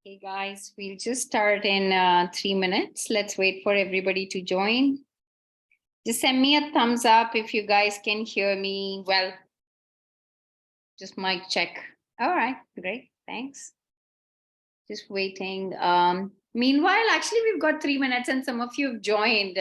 Okay, guys, we'll just start in 3 minutes. Let's wait for everybody to join. Just send me a thumbs up if you guys can hear me well. Just mic check. All right, great, thanks. Just waiting. Meanwhile, actually, we've got 3 minutes and some of you have joined.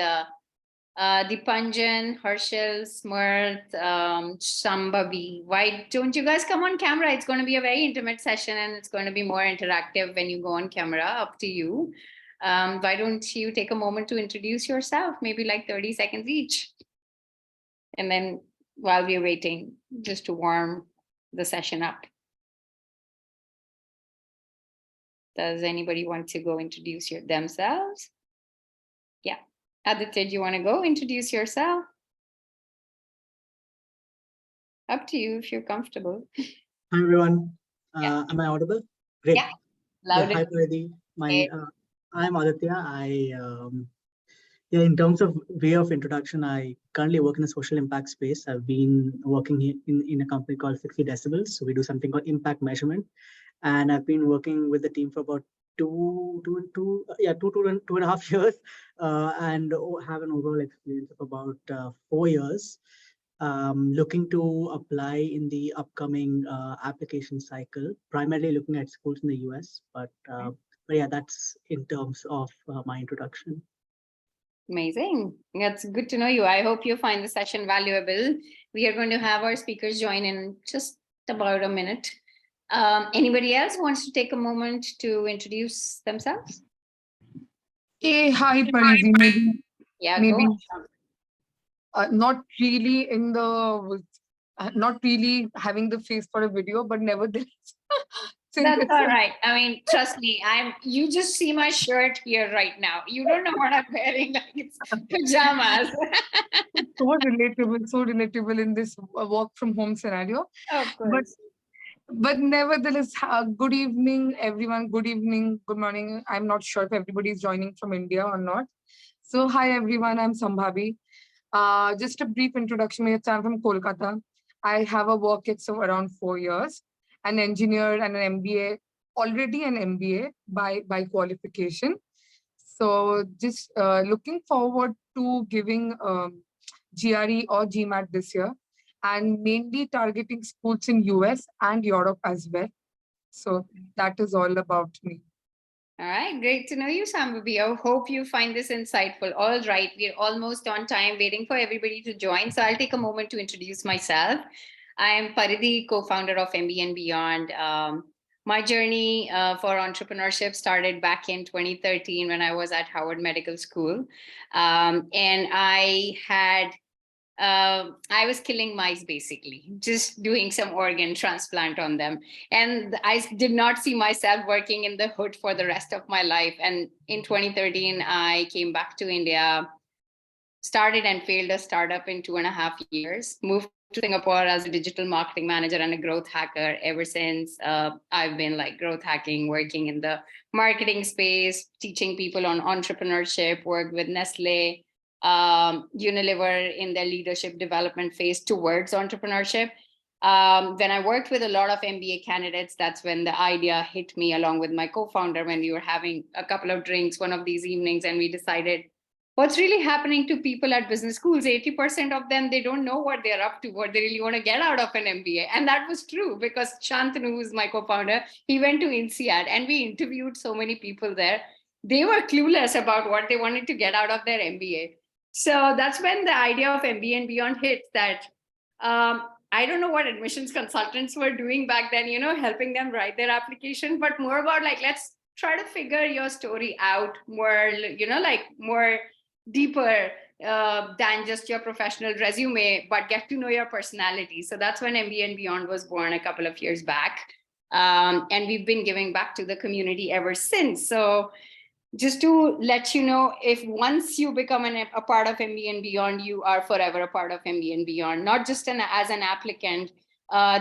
Dipanjan, Harshal, Smart, Shambhavi. Why don't you guys come on camera? It's going to be a very intimate session and it's going to be more interactive when you go on camera. Up to you. Why don't you take a moment to introduce yourself? Maybe like 30 seconds each. And then while we're waiting, just to warm the session up. Does anybody want to go introduce themselves? Yeah. Aditya, do you want to go introduce yourself? Up to you if you're comfortable. Hi, everyone. Yeah. Am I audible? Great. Yeah, loud. Hi, Paridi. I'm Aditya. In terms of way of introduction, I currently work in the social impact space. I've been working in a company called 60 Decibels. So we do something called impact measurement. And I've been working with the team for about two and a half years, and have an overall experience of about 4 years. Looking to apply in the upcoming application cycle, primarily looking at schools in the US. But yeah, that's in terms of my introduction. Amazing. That's good to know you. I hope you find the session valuable. We are going to have our speakers join in just about a minute. Anybody else wants to take a moment to introduce themselves? Hey, hi, Paridi. Yeah, maybe go on. not really in the, not really having the face for a video, but nevertheless. That's all right. I mean, trust me, you just see my shirt here right now. You don't know what I'm wearing, like it's pajamas. So relatable in this work from home scenario. Of course. But nevertheless, good evening, everyone. Good evening, good morning. I'm not sure if everybody is joining from India or not. So hi, everyone. I'm Shambhavi. Just a brief introduction. I'm from Kolkata. I have a work of around 4 years, an engineer and an MBA, already an MBA by qualification. So just looking forward to giving GRE or GMAT this year, and mainly targeting schools in US and Europe as well. So that is all about me. All right, great to know you, Shambhavi. I hope you find this insightful. All right, we're almost on time, waiting for everybody to join. So I'll take a moment to introduce myself. I am Paridi, co-founder of MBA and Beyond. My journey for entrepreneurship started back in 2013 when I was at Howard Medical School. And I was killing mice, basically, just doing some organ transplant on them. And I did not see myself working in the hood for the rest of my life. And in 2013, I came back to India, started and failed a startup in 2.5 years, moved to Singapore as a digital marketing manager and a growth hacker. Ever since, I've been like growth hacking, working in the marketing space, teaching people on entrepreneurship, worked with Nestle, Unilever in their leadership development phase towards entrepreneurship. When I worked with a lot of MBA candidates, that's when the idea hit me along with my co-founder when we were having a couple of drinks one of these evenings, and we decided, what's really happening to people at business schools? 80% of them, they don't know what they're up to, what they really want to get out of an MBA. And that was true because Shantanu, who's my co-founder, he went to INSEAD and we interviewed so many people there. They were clueless about what they wanted to get out of their MBA. So that's when the idea of MBA and Beyond hit that I don't know what admissions consultants were doing back then, helping them write their application, but more about like, let's try to figure your story out more, more deeper than just your professional resume, but get to know your personality. So that's when MBA and Beyond was born a couple of years back. And we've been giving back to the community ever since. So just to let you know, if once you become a part of MBA and Beyond, you are forever a part of MBA and Beyond, not just as an applicant.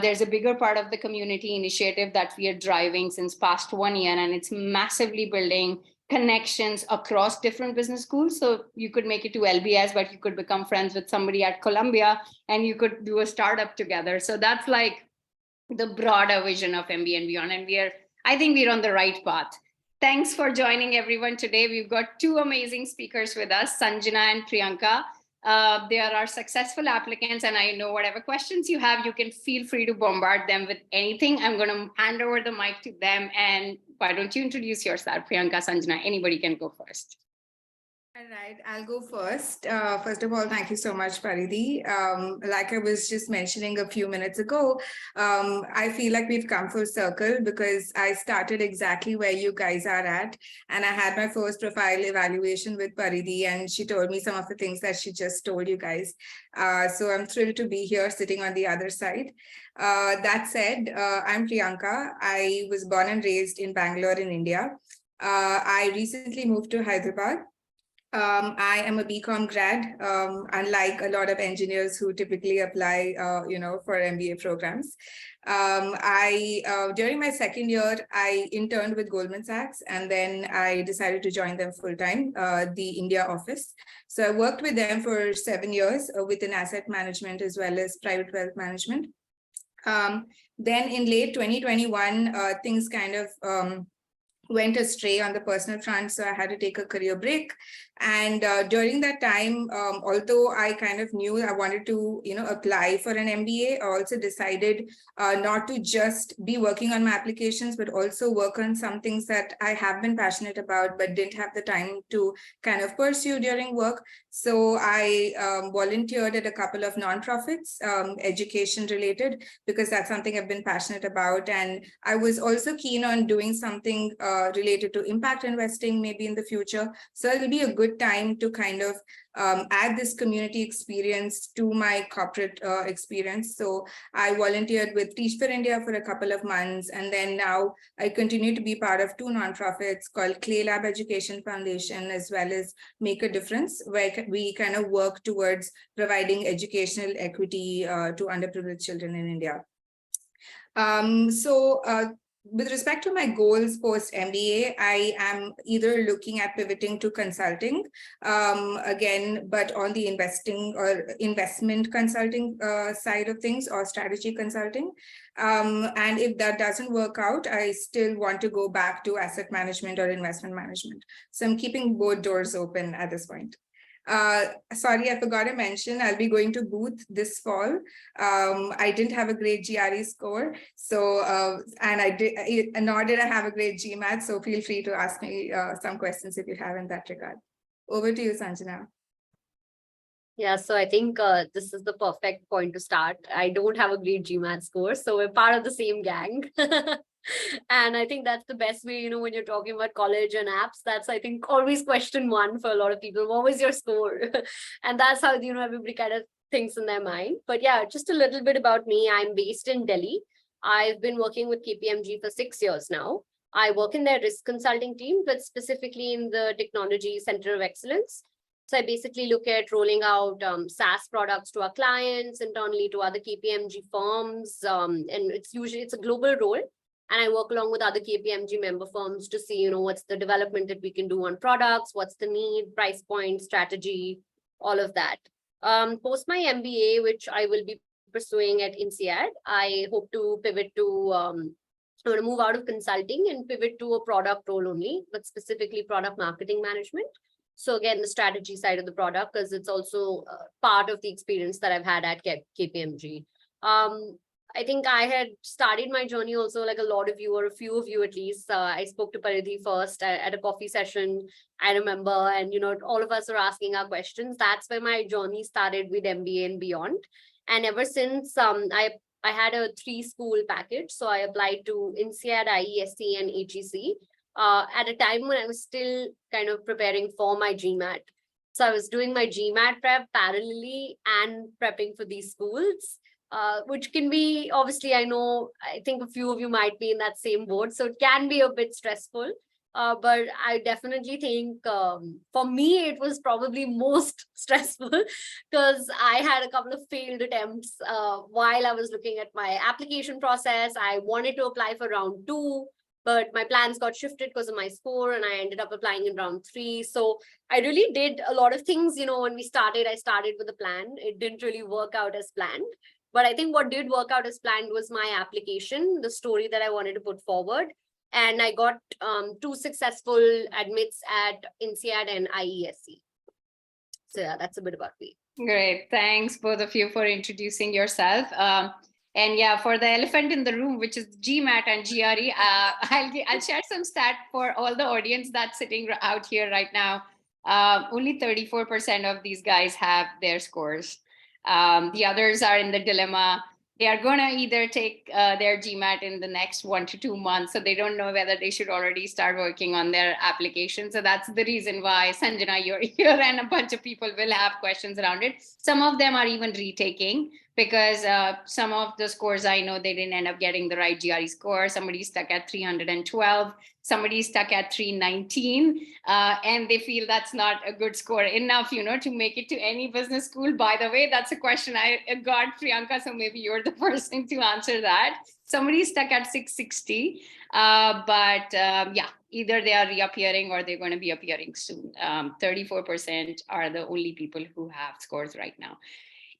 There's a bigger part of the community initiative that we are driving since past 1 year, and it's massively building connections across different business schools. So you could make it to LBS, but you could become friends with somebody at Columbia and you could do a startup together. So that's like the broader vision of MBA and Beyond. And I think we're on the right path. Thanks for joining everyone today. We've got two amazing speakers with us, Sanjana and Priyanka. They are our successful applicants, and I know whatever questions you have, you can feel free to bombard them with anything. I'm going to hand over the mic to them. And why don't you introduce yourself, Priyanka, Sanjana? Anybody can go first. All right, I'll go first. First of all, thank you so much, Paridhi. Like I was just mentioning a few minutes ago, I feel like we've come full circle because I started exactly where you guys are at. And I had my first profile evaluation with Paridhi, and she told me some of the things that she just told you guys. So I'm thrilled to be here sitting on the other side. That said, I'm Priyanka. I was born and raised in Bangalore in India. I recently moved to Hyderabad. I am a BCom grad, unlike a lot of engineers who typically apply, for MBA programs. During my second year, I interned with Goldman Sachs, and then I decided to join them full-time, the India office. So I worked with them for 7 years within asset management as well as private wealth management. Then in late 2021, things kind of went astray on the personal front, so I had to take a career break. And during that time, although I kind of knew I wanted to, apply for an MBA, I also decided not to just be working on my applications, but also work on some things that I have been passionate about, but didn't have the time to kind of pursue during work. So I volunteered at a couple of nonprofits, education related, because that's something I've been passionate about. And I was also keen on doing something related to impact investing, maybe in the future. So it'll be a good time to kind of add this community experience to my corporate experience. So I volunteered with Teach for India for a couple of months. And then now I continue to be part of two nonprofits called Clay Lab Education Foundation, as well as Make a Difference, where we kind of work towards providing educational equity to underprivileged children in India. With respect to my goals post MBA, I am either looking at pivoting to consulting again, but on the investing or investment consulting side of things, or strategy consulting. And if that doesn't work out, I still want to go back to asset management or investment management. So I'm keeping both doors open at this point. Sorry, I forgot to mention, I'll be going to Booth this fall. I didn't have a great GRE score, so nor did I have a great GMAT. So feel free to ask me some questions if you have in that regard. Over to you, Sanjana. Yeah, so I think this is the perfect point to start. I don't have a great GMAT score, so we're part of the same gang. And I think that's the best way, when you're talking about college and apps, that's, I think, always question one for a lot of people. What was your score? And that's how, everybody kind of thinks in their mind. But yeah, just a little bit about me. I'm based in Delhi. I've been working with KPMG for 6 years now. I work in their risk consulting team, but specifically in the Technology Center of Excellence. So I basically look at rolling out SaaS products to our clients, internally to other KPMG firms. And it's a global role. And I work along with other KPMG member firms to see, what's the development that we can do on products, what's the need, price point, strategy, all of that. Post my MBA, which I will be pursuing at INSEAD, I hope to pivot to, I'm going to move out of consulting and pivot to a product role only, but specifically product marketing management. So again, the strategy side of the product, because it's also part of the experience that I've had at KPMG. I think I had started my journey also, like a lot of you, or a few of you at least. I spoke to Paridhi first at a coffee session, I remember, and all of us are asking our questions. That's where my journey started with MBA and beyond. And ever since, I had a 3-school package. So I applied to INSEAD, IESC, and HEC at a time when I was still kind of preparing for my GMAT. So I was doing my GMAT prep parallelly and prepping for these schools. Which can be, obviously, I think a few of you might be in that same boat. So it can be a bit stressful. But I definitely think for me, it was probably most stressful because I had a couple of failed attempts while I was looking at my application process. I wanted to apply for round 2, but my plans got shifted because of my score, and I ended up applying in round 3. So I really did a lot of things. When we started, I started with a plan. It didn't really work out as planned. But I think what did work out as planned was my application, the story that I wanted to put forward. And I got 2 successful admits at INSEAD and IESE. So yeah, that's a bit about me. Great. Thanks, both of you, for introducing yourself. And yeah, for the elephant in the room, which is GMAT and GRE, I'll share some stat for all the audience that's sitting out here right now. Only 34% of these guys have their scores. The others are in the dilemma. They are going to either take their GMAT in the next 1 to 2 months. So they don't know whether they should already start working on their application. So that's the reason why, Sanjana, you're here, and a bunch of people will have questions around it. Some of them are even retaking, because some of the scores I know, they didn't end up getting the right GRE score. Somebody's stuck at 312. Somebody's stuck at 319, and they feel that's not a good score enough, to make it to any business school. By the way, that's a question I got, Priyanka, so maybe you're the person to answer that. Somebody's stuck at 660, but yeah, either they are reappearing or they're going to be appearing soon. 34% are the only people who have scores right now.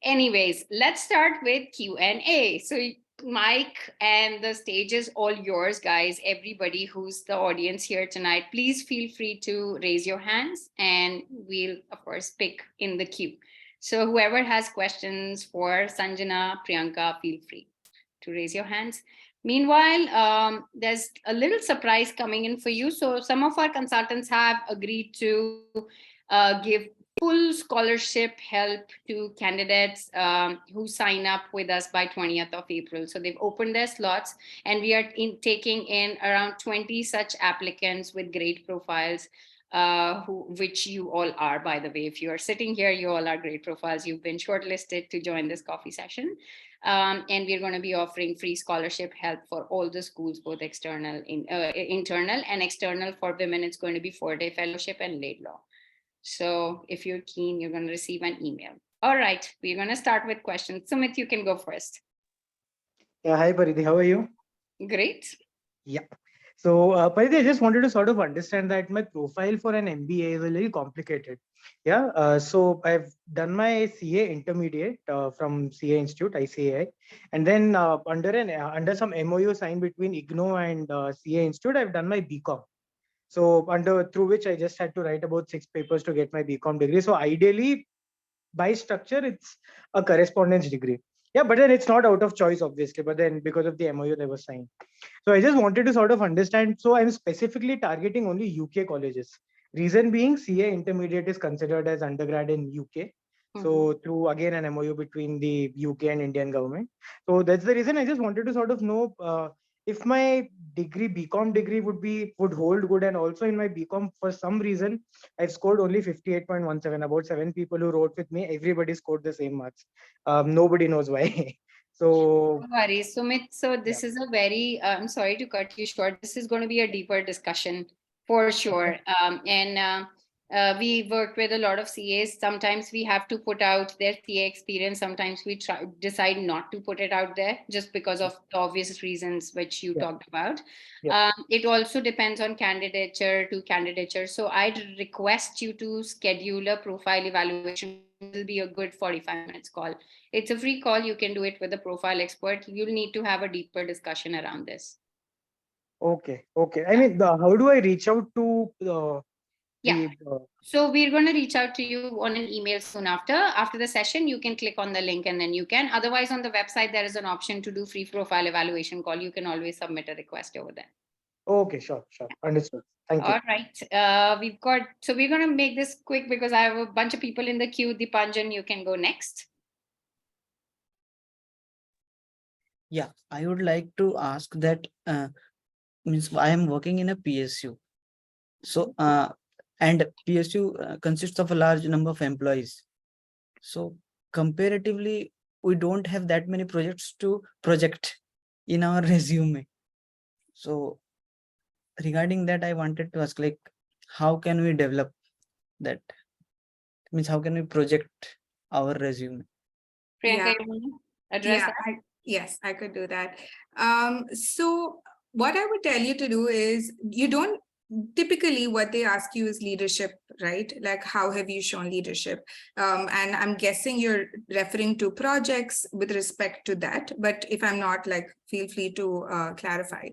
Anyways, let's start with Q&A. So Mike, and the stage is all yours, guys. Everybody who's the audience here tonight, please feel free to raise your hands, and we'll, of course, pick in the queue. So whoever has questions for Sanjana, Priyanka, feel free to raise your hands. Meanwhile, there's a little surprise coming in for you. So some of our consultants have agreed to give full scholarship help to candidates who sign up with us by 20th of April. So they've opened their slots, and we are taking in around 20 such applicants with great profiles, which you all are, by the way. If you are sitting here, you all are great profiles. You've been shortlisted to join this coffee session. And we're going to be offering free scholarship help for all the schools, both internal and external. For women, it's going to be 4-day fellowship and laid law. So if you're keen, you're going to receive an email. All right, we're going to start with questions. Sumit, you can go first. Yeah, hi Paridhi, how are you? Great. Yeah. So Paridhi, I just wanted to sort of understand that my profile for an MBA is a little complicated. Yeah. So I've done my CA intermediate from CA Institute, ICAI, and then under some MOU signed between IGNOU and CA Institute, I've done my BCom. So through which I just had to write about 6 papers to get my BCom degree. So ideally, by structure, it's a correspondence degree. Yeah, but then it's not out of choice, obviously. But then because of the MOU that was signed. So I just wanted to sort of understand. So I'm specifically targeting only UK colleges. Reason being, CA intermediate is considered as undergrad in UK. So through, again, an MOU between the UK and Indian government. So that's the reason I just wanted to sort of know if my degree, BCom degree would hold good, and also in my BCom, for some reason, I've scored only 58.17. About 7 people who wrote with me, everybody scored the same marks. Nobody knows why. So no worries, Sumit. So this is a very, I'm sorry to cut you short. This is going to be a deeper discussion for sure. We work with a lot of CAs. Sometimes we have to put out their CA experience. Sometimes we decide not to put it out there just because of the obvious reasons which you talked about. It also depends on candidature to candidature. So I'd request you to schedule a profile evaluation. It will be a good 45 minutes call. It's a free call. You can do it with a profile expert. You'll need to have a deeper discussion around this. Okay. I mean, how do I reach out to So we're going to reach out to you on an email soon after the session. You can click on the link and then you can. Otherwise, on the website, there is an option to do free profile evaluation call. You can always submit a request over there. Okay, sure. Understood. Thank you. All right. We're going to make this quick because I have a bunch of people in the queue. Dipanjan, you can go next. Yeah, I would like to ask that means I am working in a PSU. So and PSU consists of a large number of employees. So comparatively, we don't have that many projects to project in our resume. So regarding that, I wanted to ask, like, how can we develop that? Means how can we project our resume? Priyanka, you want to address that? Yes, I could do that. So what I would tell you to do is, you don't typically, what they ask you is leadership, right? Like, how have you shown leadership? And I'm guessing you're referring to projects with respect to that. But if I'm not, like, feel free to clarify.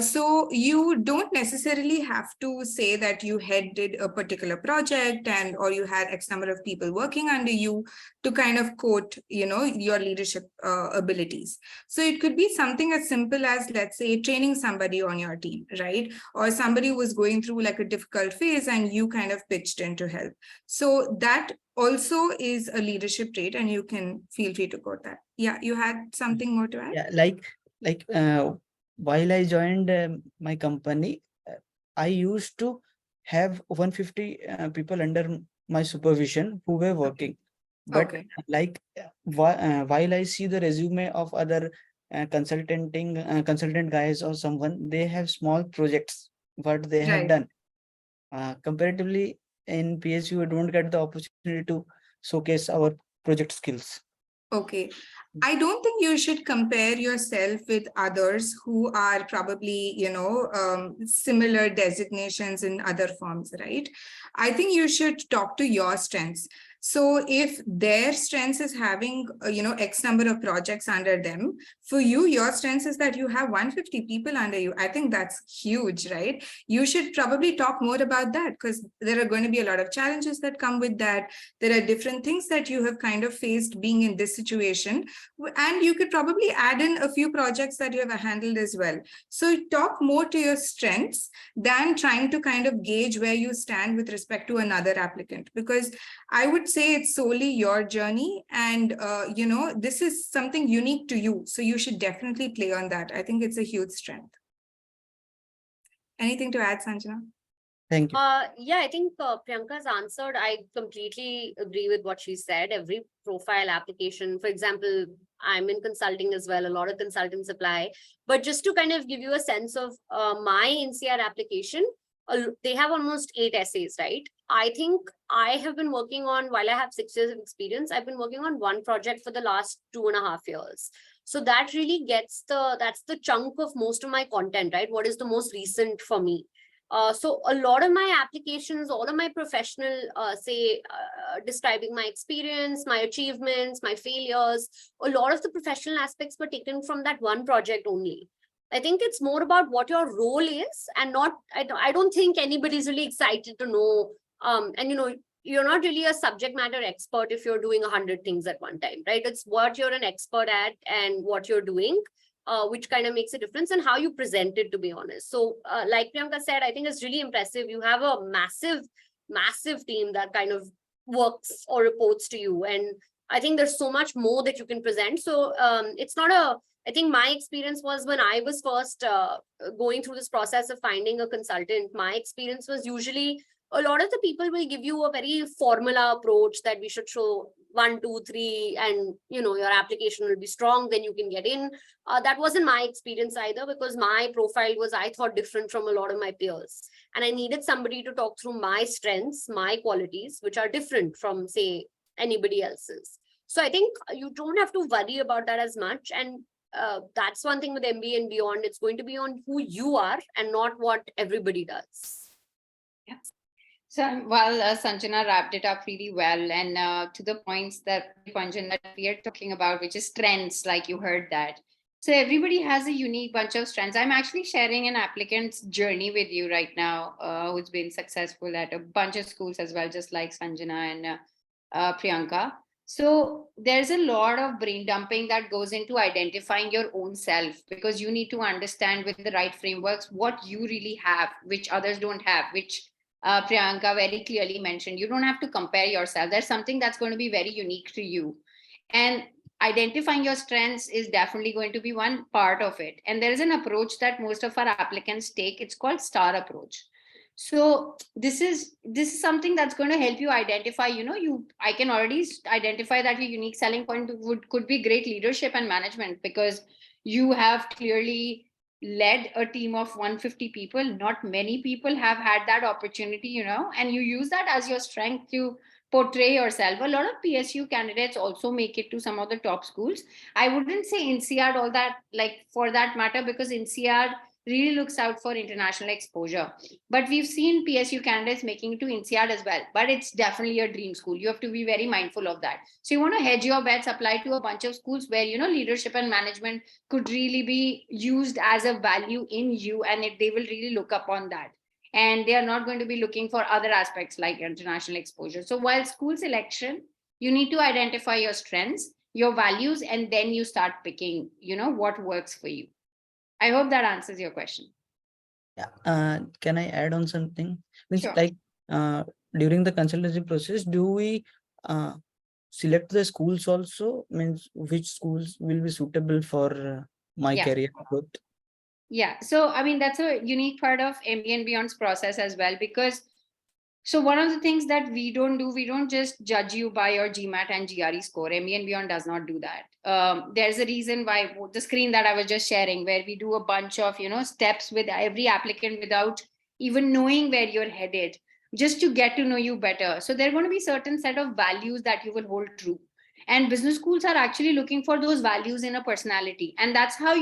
So you don't necessarily have to say that you headed a particular project or you had X number of people working under you to kind of quote, your leadership abilities. So it could be something as simple as, let's say, training somebody on your team, right? Or somebody who was going through like a difficult phase and you kind of pitched in to help. So that also is a leadership trait, and you can feel free to quote that. Yeah, you had something more to add? Yeah, like while I joined my company, I used to have 150 people under my supervision who were working. But Okay. like while I see the resume of other consultant guys or someone, they have small projects what they have Right. done. Comparatively, in PSU, we don't get the opportunity to showcase our project skills. Okay. I don't think you should compare yourself with others who are probably, similar designations in other firms, right? I think you should talk to your strengths. So if their strengths is having, X number of projects under them, for you, your strengths is that you have 150 people under you. I think that's huge, right? You should probably talk more about that, because there are going to be a lot of challenges that come with that. There are different things that you have kind of faced being in this situation. And you could probably add in a few projects that you have handled as well. So talk more to your strengths than trying to kind of gauge where you stand with respect to another applicant, because I would say it's solely your journey, and this is something unique to you. So you should definitely play on that. I think it's a huge strength. Anything to add, Sanjana? Thank you. Yeah, I think Priyanka's answered. I completely agree with what she said. Every profile application, for example, I'm in consulting as well. A lot of consultants apply. But just to kind of give you a sense of my NCR application, they have almost 8 essays, right? I think I have been working on, while I have 6 years of experience, I've been working on one project for the last 2.5 years. So that really that's the chunk of most of my content, right? What is the most recent for me? So a lot of my applications, all of my professional, describing my experience, my achievements, my failures, a lot of the professional aspects were taken from that one project only. I think it's more about what your role is, and not, I don't think anybody's really excited to know. You're not really a subject matter expert if you're doing 100 things at one time, right? It's what you're an expert at and what you're doing, which kind of makes a difference, and how you present it, to be honest. So like Priyanka said, I think it's really impressive. You have a massive team that kind of works or reports to you. And I think there's so much more that you can present. So it's not I think my experience was, when I was first going through this process of finding a consultant, my experience was usually a lot of the people will give you a very formula approach that we should show 1, 2, 3, and your application will be strong, then you can get in. That wasn't my experience either, because my profile was, I thought, different from a lot of my peers, and I needed somebody to talk through my strengths, my qualities, which are different from, say, anybody else's. So I think you don't have to worry about that as much. And that's one thing with MBA and beyond. It's going to be on who you are and not what everybody does. Yeah. So while Sanjana wrapped it up really well, and to the points that Panjan, that we are talking about, which is strengths, like you heard that. So everybody has a unique bunch of strengths. I'm actually sharing an applicant's journey with you right now, who's been successful at a bunch of schools as well, just like Sanjana and Priyanka. So there's a lot of brain dumping that goes into identifying your own self, because you need to understand with the right frameworks what you really have, which others don't have, which Priyanka very clearly mentioned. You don't have to compare yourself. There's something that's going to be very unique to you. And identifying your strengths is definitely going to be one part of it. And there is an approach that most of our applicants take. It's called STAR approach. So this is something that's going to help you identify, I can already identify that your unique selling point could be great leadership and management, because you have clearly led a team of 150 people. Not many people have had that opportunity, and you use that as your strength to portray yourself. A lot of PSU candidates also make it to some of the top schools. I wouldn't say INSEAD all that, like, for that matter, because INSEAD really looks out for international exposure. But we've seen PSU candidates making it to INSEAD as well, but it's definitely a dream school. You have to be very mindful of that. So you want to hedge your bets, apply to a bunch of schools where, leadership and management could really be used as a value in you, and they will really look upon that. And they are not going to be looking for other aspects like international exposure. So while school selection, you need to identify your strengths, your values, and then you start picking, what works for you. I hope that answers your question. Yeah. Can I add on something? Means Sure. like during the consultancy process, do we select the schools also? Means which schools will be suitable for my Yeah. career growth? Yeah. So, I mean, that's a unique part of MBA and Beyond's process as well, because so one of the things that we don't just judge you by your GMAT and GRE score. MBA and Beyond does not do that. There's a reason why the screen that I was just sharing, where we do a bunch of, steps with every applicant without even knowing where you're headed, just to get to know you better. So there are going to be certain set of values that you will hold true. And business schools are actually looking for those values in a personality. And that's how,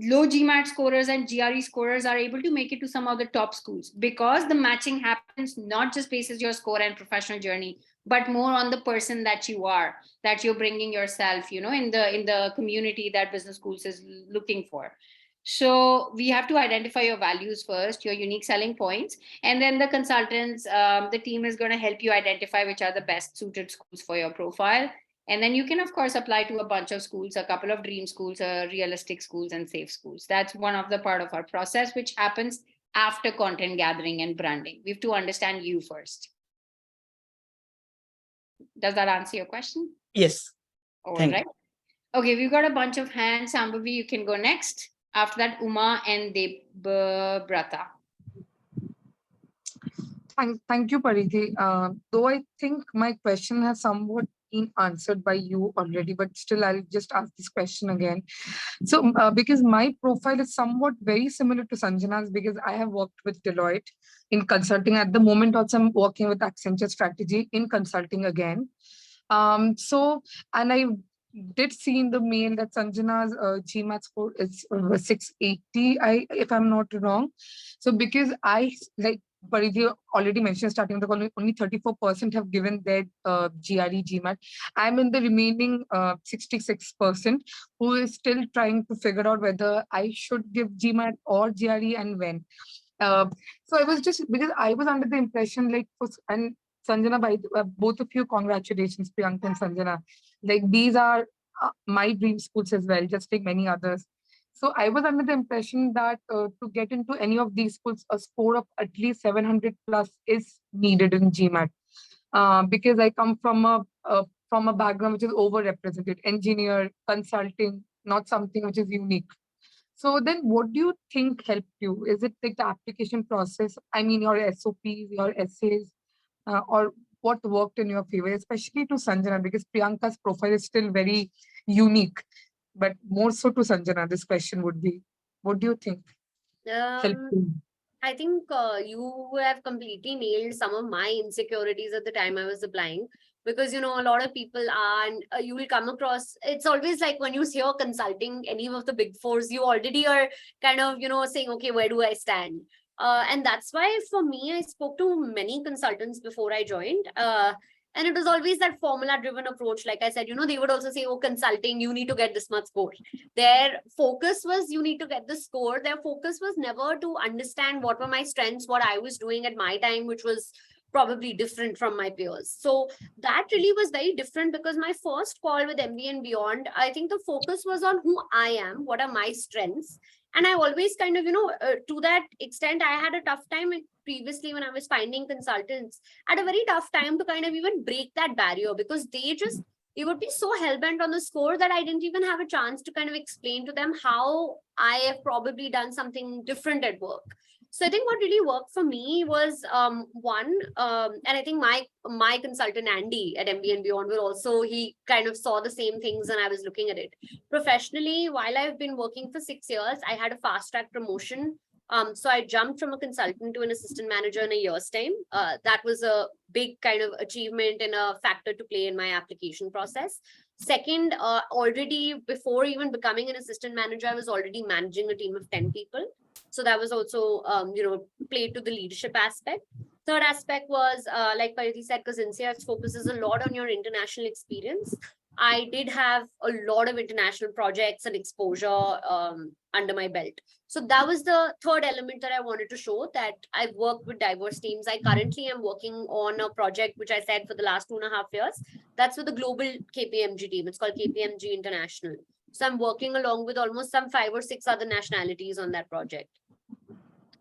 low GMAT scorers and GRE scorers are able to make it to some of the top schools, because the matching happens not just basis your score and professional journey, but more on the person that you are, that you're bringing yourself, in the community that business schools is looking for. So we have to identify your values first, your unique selling points, and then the consultants, the team is going to help you identify which are the best suited schools for your profile. And then you can, of course, apply to a bunch of schools, a couple of dream schools, realistic schools, and safe schools. That's one of the part of our process, which happens after content gathering and branding. We have to understand you first. Does that answer your question? Yes. All Thank right. Okay, we've got a bunch of hands. Sambhavi, you can go next. After that, Uma and Debrata. Thank you, Paridhi. Though I think my question has somewhat been answered by you already, but still I'll just ask this question again. So because my profile is somewhat very similar to Sanjana's, because I have worked with Deloitte in consulting. At the moment also I'm working with Accenture Strategy in consulting again. And I did see in the mail that Sanjana's GMAT score is 680, if I'm not wrong. So because I, like Paridhi already mentioned starting the call, only 34% have given their GRE GMAT. I'm in the remaining 66% who is still trying to figure out whether I should give GMAT or GRE and when. So I was just, because I was under the impression and Sanjana, by both of you, congratulations, Priyanka and Sanjana. Like these are my dream schools as well, just like many others. So I was under the impression that to get into any of these schools, a score of at least 700 plus is needed in GMAT. Because I come from a background which is overrepresented, engineer, consulting, not something which is unique. So then what do you think helped you? Is it like the application process? I mean, your SOPs, your essays, or what worked in your favor, especially to Sanjana, because Priyanka's profile is still very unique, but more so to Sanjana, this question would be, what do you think helped you? I think you have completely nailed some of my insecurities at the time I was applying, because a lot of people are, and you will come across, it's always like when you hear consulting any of the big fours, you already are kind of saying, okay, where do I stand? And that's why for me, I spoke to many consultants before I joined. And it was always that formula driven approach. Like I said, they would also say, oh, consulting, you need to get this much score. Their focus was, you need to get the score. Their focus was never to understand what were my strengths, what I was doing at my time, which was probably different from my peers. So that really was very different, because my first call with MBA and Beyond, I think the focus was on who I am, what are my strengths. And I always kind of, to that extent, I had a tough time previously when I was finding consultants, had a very tough time to kind of even break that barrier, because they would be so hell-bent on the score that I didn't even have a chance to kind of explain to them how I have probably done something different at work. So I think what really worked for me was one, and I think my consultant Andy at MBA and Beyond will also, he kind of saw the same things and I was looking at it. Professionally, while I've been working for 6 years, I had a fast track promotion. So I jumped from a consultant to an assistant manager in a year's time. That was a big kind of achievement and a factor to play in my application process. Second, already before even becoming an assistant manager, I was already managing a team of 10 people. So that was also, played to the leadership aspect. Third aspect was, like Pariti said, because NCR focuses a lot on your international experience. I did have a lot of international projects and exposure under my belt. So that was the third element that I wanted to show, that I've worked with diverse teams. I currently am working on a project, which I said for the last 2.5 years. That's with the global KPMG team. It's called KPMG International. So I'm working along with almost some 5 or 6 other nationalities on that project.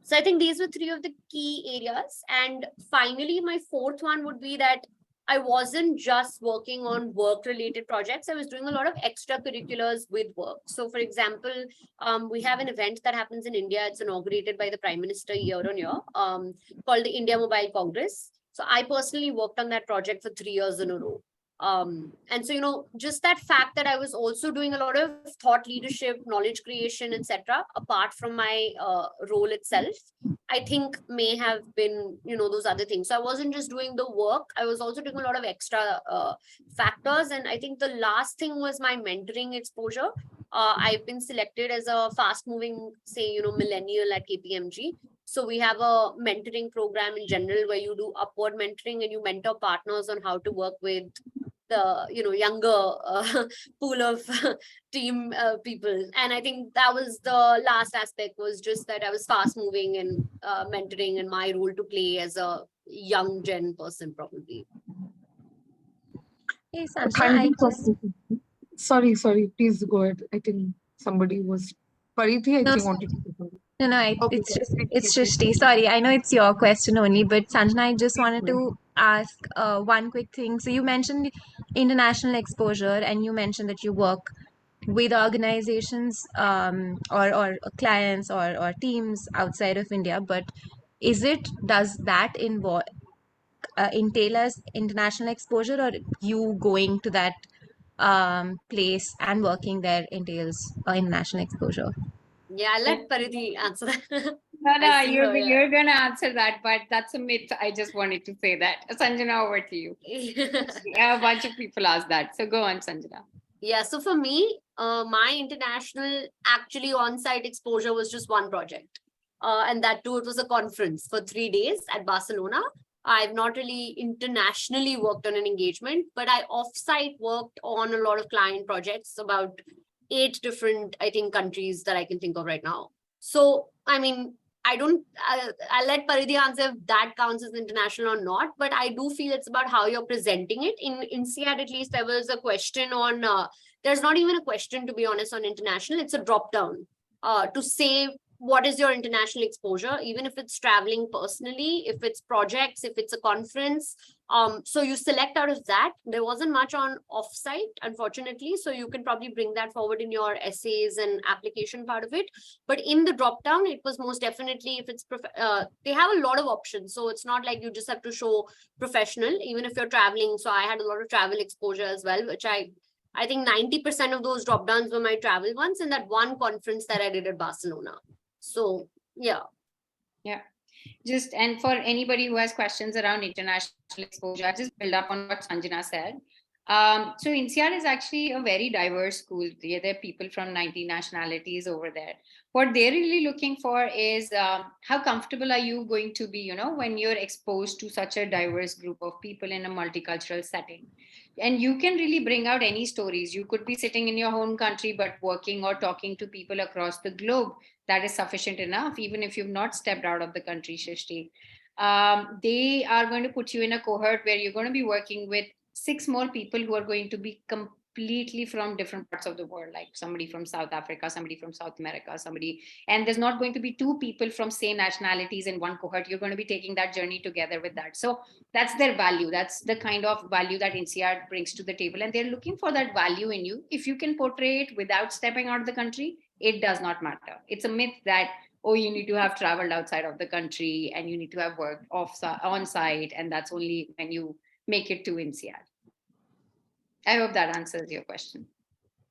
So I think these were 3 of the key areas. And finally, my fourth one would be that I wasn't just working on work-related projects. I was doing a lot of extracurriculars with work. So for example, we have an event that happens in India. It's inaugurated by the Prime Minister year on year, called the India Mobile Congress. So I personally worked on that project for 3 years in a row. And so, just that fact that I was also doing a lot of thought leadership, knowledge creation, etc., apart from my role itself, I think may have been, those other things. So I wasn't just doing the work, I was also doing a lot of extra factors. And I think the last thing was my mentoring exposure. I've been selected as a fast moving, say, millennial at KPMG. So we have a mentoring program in general where you do upward mentoring and you mentor partners on how to work with the younger pool of team people. And I think that was the last aspect, was just that I was fast moving and mentoring, and my role to play as a young gen person probably. Hey, Sanjana, Sorry, please go ahead. I think somebody was Pariti, I think wanted to say something. No, it's Shrishti. Sorry, I know it's your question only, but Sanjana, I just wanted to ask one quick thing. So you mentioned international exposure, and you mentioned that you work with organizations or clients or teams outside of India. But does that entail as international exposure, or you going to that place and working there entails international exposure? Yeah, I'll let Pariti answer that. No, you're going to answer that, but that's a myth. I just wanted to say that. Sanjana, over to you. Yeah, a bunch of people ask that. So go on, Sanjana. Yeah, so for me, my international actually on-site exposure was just one project. And that too, it was a conference for 3 days at Barcelona. I've not really internationally worked on an engagement, but I off-site worked on a lot of client projects, about 8 different, I think, countries that I can think of right now. So, I mean, I'll let Pariti answer if that counts as international or not, but I do feel it's about how you're presenting it. In INSEAD, at least, there was a question on, there's not even a question, to be honest, on international. It's a drop down to say, what is your international exposure, even if it's traveling personally, if it's projects, if it's a conference. So you select out of that. There wasn't much on offsite, unfortunately. So you can probably bring that forward in your essays and application part of it. But in the drop down, it was most definitely, if it's, they have a lot of options. So it's not like you just have to show professional, even if you're traveling. So I had a lot of travel exposure as well, which I think 90% of those drop downs were my travel ones in that one conference that I did at Barcelona. So, yeah. Just, and for anybody who has questions around international exposure, I'll just build up on what Sanjana said. So INSEAD is actually a very diverse school. There are people from 90 nationalities over there. What they're really looking for is how comfortable are you going to be, when you're exposed to such a diverse group of people in a multicultural setting. And you can really bring out any stories. You could be sitting in your home country, but working or talking to people across the globe. That is sufficient enough, even if you've not stepped out of the country, Shrishti. They are going to put you in a cohort where you're going to be working with 6 more people who are going to be completely from different parts of the world, like somebody from South Africa, somebody from South America, and there's not going to be 2 people from same nationalities in one cohort. You're going to be taking that journey together with that. So that's their value. That's the kind of value that INSEAD brings to the table. And they're looking for that value in you. If you can portray it without stepping out of the country, it does not matter. It's a myth that, you need to have traveled outside of the country and you need to have worked on site, and that's only when you make it to INSEAD. I hope that answers your question.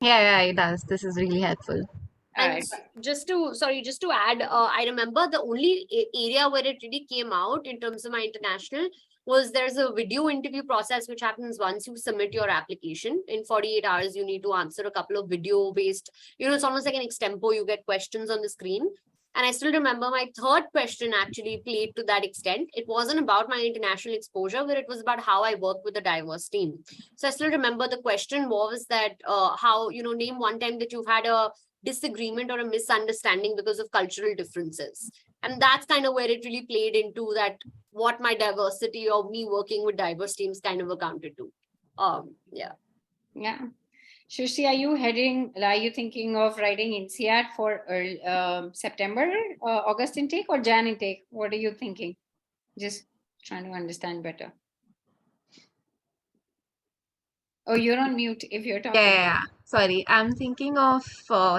Yeah, it does. This is really helpful. And just to add, I remember the only area where it really came out in terms of my international was there's a video interview process which happens once you submit your application. In 48 hours, you need to answer a couple of video based, it's almost like an extempo. You get questions on the screen. And I still remember my third question actually played to that extent. It wasn't about my international exposure, but it was about how I work with a diverse team. So I still remember the question was that how, name one time that you've had a disagreement or a misunderstanding because of cultural differences. And that's kind of where it really played into that, what my diversity or me working with diverse teams kind of accounted to. Yeah. Yeah. Shushi, are you thinking of writing INSEAD for early, September, August intake or Jan intake? What are you thinking? Just trying to understand better. Oh, you're on mute if you're talking. Yeah. Sorry, I'm thinking of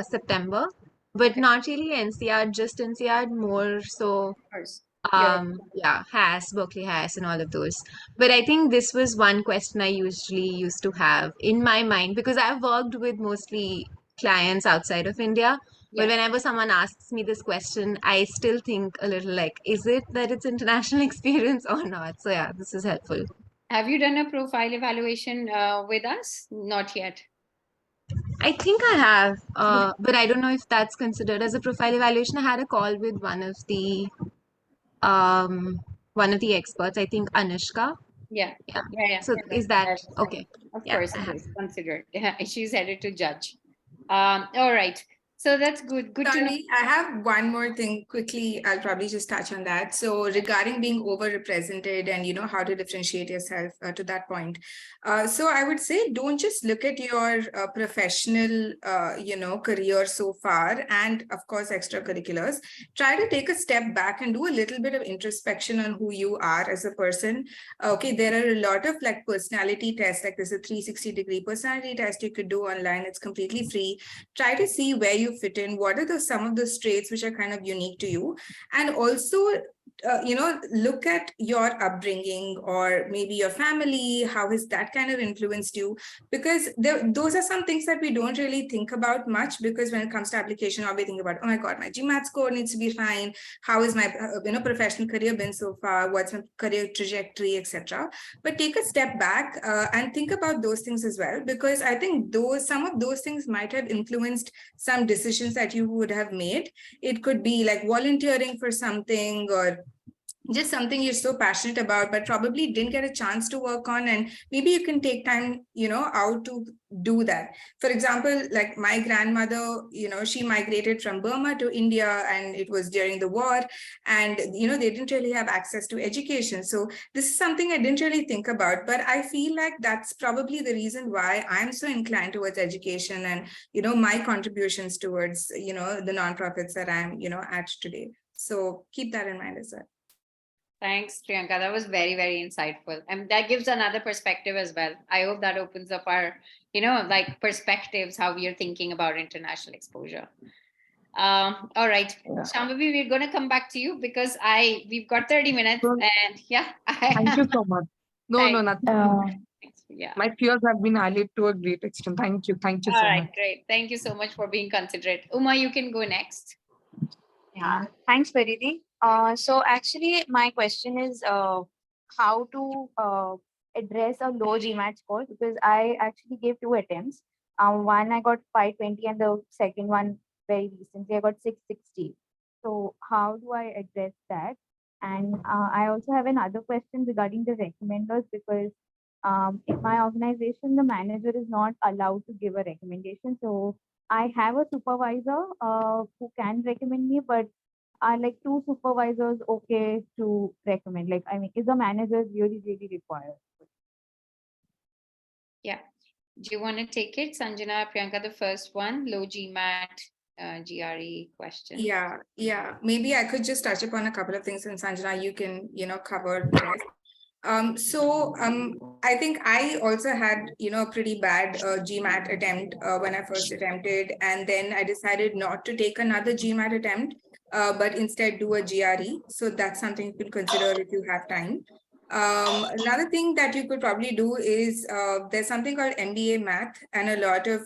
September, but Okay. not really NCR, just NCR, more so Of course. Berkeley has and all of those. But I think this was one question I usually used to have in my mind because I've worked with mostly clients outside of India. But Yeah. whenever someone asks me this question, I still think a little like, is it that it's international experience or not? So yeah, this is helpful. Have you done a profile evaluation with us? Not yet. I think I have, but I don't know if that's considered as a profile evaluation. I had a call with one of the experts, I think Anushka. Yeah. Yeah. Yeah. So is that okay? Of Yeah, course, I it have. is considered. Yeah, she's headed to judge. All right. So that's good. Good to know. Sorry, I have one more thing quickly. I'll probably just touch on that. So regarding being overrepresented and how to differentiate yourself to that point. So I would say don't just look at your professional career so far and of course extracurriculars. Try to take a step back and do a little bit of introspection on who you are as a person. Okay, there are a lot of like personality tests, like there's a 360-degree personality test you could do online. It's completely free. Try to see where you fit in, what are some of those traits which are kind of unique to you, and also look at your upbringing or maybe your family. How has that kind of influenced you? Because those are some things that we don't really think about much, because when it comes to application, all we think about, oh my god, my GMAT score needs to be fine, how is my professional career been so far, what's my career trajectory, etc. But take a step back and think about those things as well, because I think some of those things might have influenced some decisions that you would have made. It could be like volunteering for something, or just something you're so passionate about but probably didn't get a chance to work on, and maybe you can take time out to do that. For example, like my grandmother, she migrated from Burma to India, and it was during the war, and they didn't really have access to education. So this is something I didn't really think about, but I feel like that's probably the reason why I'm so inclined towards education and my contributions towards the nonprofits that I'm at today. So keep that in mind as well. Thanks, Priyanka. That was very, very insightful. And that gives another perspective as well. I hope that opens up our, perspectives, how we are thinking about international exposure. All right. Yeah. Shambhavi, we're going to come back to you because we've got 30 minutes and yeah. Thank you so much. No, nothing. Yeah. My fears have been allayed to a great extent. Thank you. Thank you so much. All right, great. Thank you so much for being considerate. Uma, you can go next. Yeah, thanks, Paridi. So actually, my question is how to address a low GMAT score, because I actually gave 2 attempts. One I got 520 and the second one very recently I got 660. So how do I address that? And I also have another question regarding the recommenders, because in my organization, the manager is not allowed to give a recommendation. So I have a supervisor who can recommend me, but are like 2 supervisors okay to recommend? Like, I mean, is the manager really, really required? Yeah. Do you want to take it, Sanjana, Priyanka, the first one, low GMAT, GRE question? Yeah. Maybe I could just touch upon a couple of things, and Sanjana, you can, cover the rest. I think I also had, a pretty bad GMAT attempt when I first attempted, and then I decided not to take another GMAT attempt, but instead do a GRE. So that's something you could consider if you have time. Another thing that you could probably do is there's something called MBA Math, and a lot of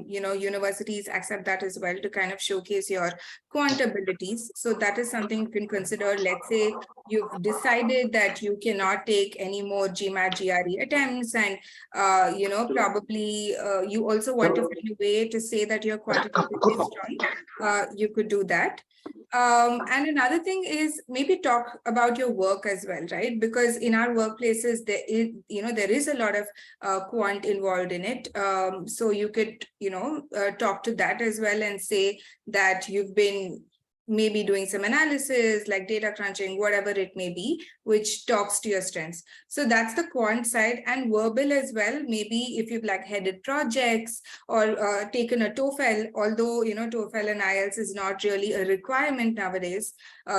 universities accept that as well to kind of showcase your quant abilities. So that is something you can consider. Let's say you've decided that you cannot take any more GMAT GRE attempts, and probably you also want to find a way to say that you're quantitatively strong. You could do that. And another thing is maybe talk about your work as well, right? Because in our workplaces, there is a lot of quant involved in it. So you could, talk to that as well and say that you've been maybe doing some analysis like data crunching, whatever it may be, which talks to your strengths. So that's the quant side. And verbal as well, maybe if you've like headed projects or taken a TOEFL, although TOEFL and IELTS is not really a requirement nowadays,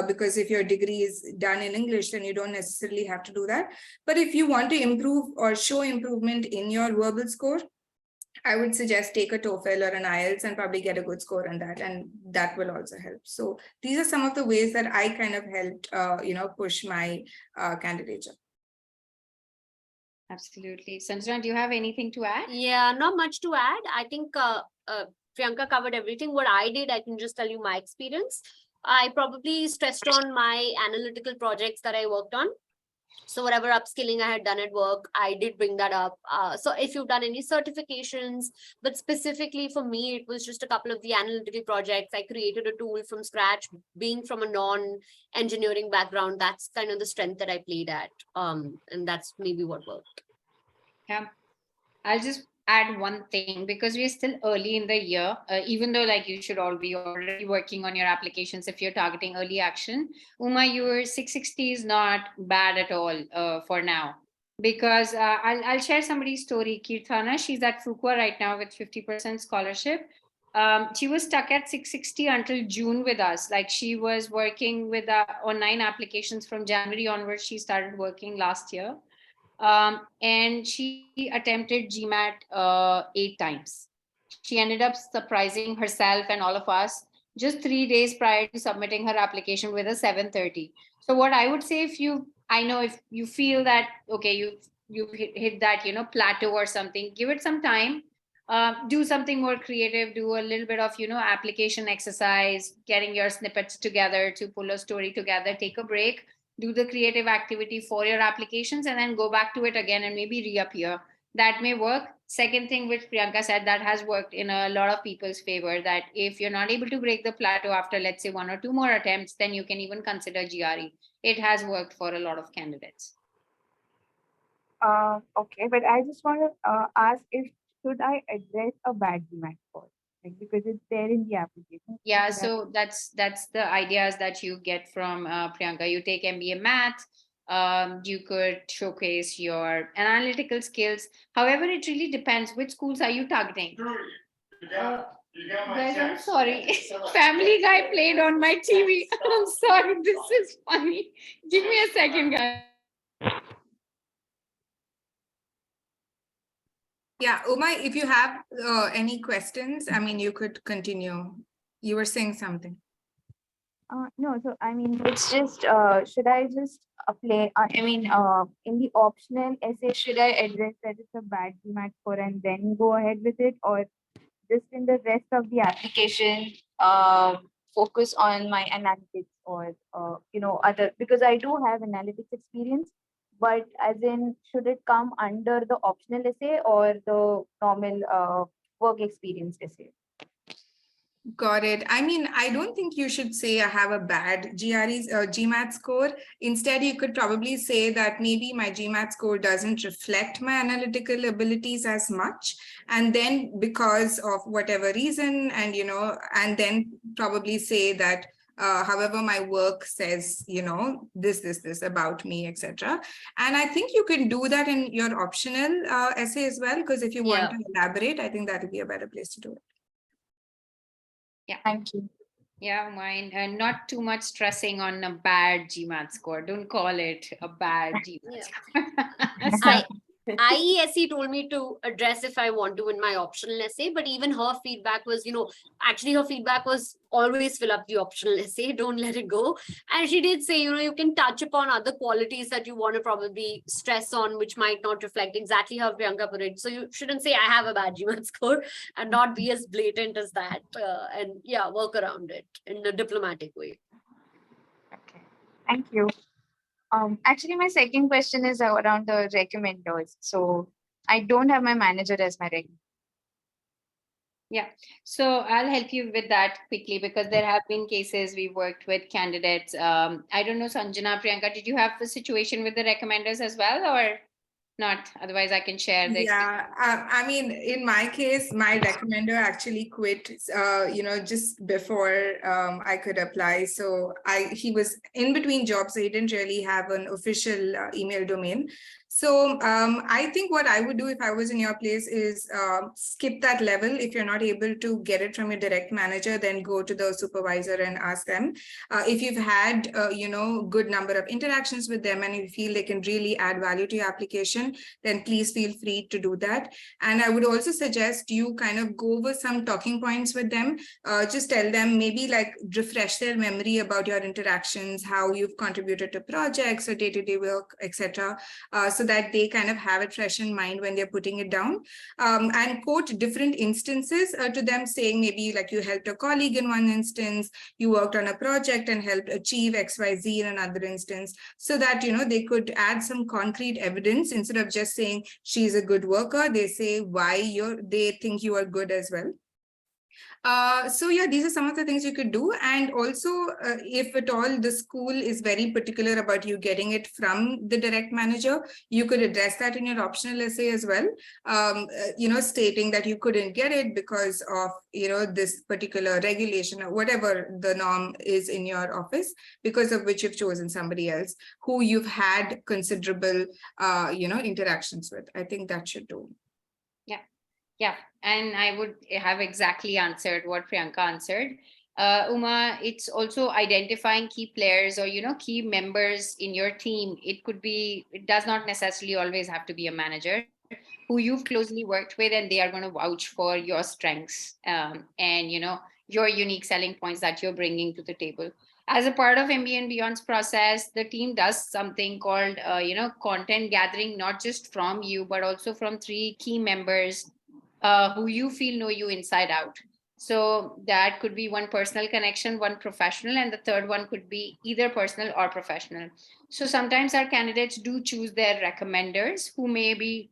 because if your degree is done in English, then you don't necessarily have to do that. But if you want to improve or show improvement in your verbal score, I would suggest take a TOEFL or an IELTS and probably get a good score on that, and that will also help. So these are some of the ways that I kind of helped, push my candidature. Absolutely. Sanjana, do you have anything to add? Yeah, not much to add. I think Priyanka covered everything. What I did, I can just tell you my experience. I probably stressed on my analytical projects that I worked on. So whatever upskilling I had done at work, I did bring that up. So if you've done any certifications, but specifically for me, it was just a couple of the analytical projects. I created a tool from scratch, being from a non-engineering background. That's kind of the strength that I played at. And that's maybe what worked. Yeah. I'll just add one thing, because we're still early in the year, even though like you should all be already working on your applications if you're targeting early action. Uma, your 660 is not bad at all for now, because I'll share somebody's story. Kirthana, she's at Fuqua right now with 50% scholarship. She was stuck at 660 until June with us. Like she was working with on 9 applications from January onwards. She started working last year. And she attempted GMAT 8 times. She ended up surprising herself and all of us just 3 days prior to submitting her application with a 730. So what I would say, if you feel that, okay, you've hit that, plateau or something, give it some time. Do something more creative, do a little bit of, application exercise, getting your snippets together to pull a story together, take a break, do the creative activity for your applications, and then go back to it again and maybe reappear. That may work. Second thing, which Priyanka said, that has worked in a lot of people's favor, that if you're not able to break the plateau after, let's say, 1 or 2 more attempts, then you can even consider GRE. It has worked for a lot of candidates. Okay, but I just want to ask, should I address a bad GMAT score? Like, because it's there in the application. Yeah, so that's the ideas that you get from Priyanka. You take MBA Math, you could showcase your analytical skills. However, it really depends. Which schools are you targeting? Guys, I'm sorry. Family Guy played on my TV. I'm sorry, this is funny. Give me a second, guys. Yeah, Uma, if you have any questions, I mean, you could continue. You were saying something. No, so I mean, it's just, should I just apply? In the optional essay, should I address that it's a bad GMAT score and then go ahead with it, or just in the rest of the application, focus on my analytics or other, because I do have analytics experience, but as in, should it come under the optional essay or the normal work experience essay? Got it. I mean, I don't think you should say I have a bad GMAT score. Instead, you could probably say that maybe my GMAT score doesn't reflect my analytical abilities as much. And then because of whatever reason, and then probably say that however my work says, this about me, etc. And I think you can do that in your optional essay as well, because if you want to elaborate, I think that would be a better place to do it. Yeah, thank you. Yeah, mine. And not too much stressing on a bad GMAT score. Don't call it a bad GMAT score. IESE told me to address if I want to in my optional essay, but even her feedback was, actually her feedback was always fill up the optional essay, don't let it go. And she did say, you can touch upon other qualities that you want to probably stress on, which might not reflect exactly how Priyanka put it. So you shouldn't say I have a bad GMAT score and not be as blatant as that. And yeah, work around it in a diplomatic way. Okay. Thank you. Actually, my second question is around the recommenders. So I don't have my manager as my recommender. Yeah, so I'll help you with that quickly because there have been cases we worked with candidates. I don't know, Sanjana, Priyanka, did you have the situation with the recommenders as well or not? Otherwise, I can share the Yeah, I mean, in my case, my recommender actually quit, just before I could apply. So he was in between jobs, so he didn't really have an official email domain. So I think what I would do if I was in your place is skip that level. If you're not able to get it from your direct manager, then go to the supervisor and ask them. If you've had, good number of interactions with them and you feel they can really add value to your application, then please feel free to do that. And I would also suggest you kind of go over some talking points with them. Just tell them, maybe like refresh their memory about your interactions, how you've contributed to projects or day-to-day work, etc. So that they kind of have it fresh in mind when they're putting it down. And quote different instances to them, saying maybe like you helped a colleague in one instance, you worked on a project and helped achieve XYZ in another instance, so that they could add some concrete evidence instead of just saying she's a good worker. They say why they think you are good as well. So yeah, these are some of the things you could do. And also, if at all the school is very particular about you getting it from the direct manager, you could address that in your optional essay as well, stating that you couldn't get it because of, this particular regulation or whatever the norm is in your office, because of which you've chosen somebody else who you've had considerable, interactions with. I think that should do. Yeah, and I would have exactly answered what Priyanka answered. Uma, it's also identifying key players or, key members in your team. It does not necessarily always have to be a manager who you've closely worked with, and they are going to vouch for your strengths and, your unique selling points that you're bringing to the table. As a part of MBA and Beyond's process, the team does something called, content gathering, not just from you, but also from 3 key members who you feel know you inside out. So that could be one personal connection, one professional, and the third one could be either personal or professional. So sometimes our candidates do choose their recommenders who may be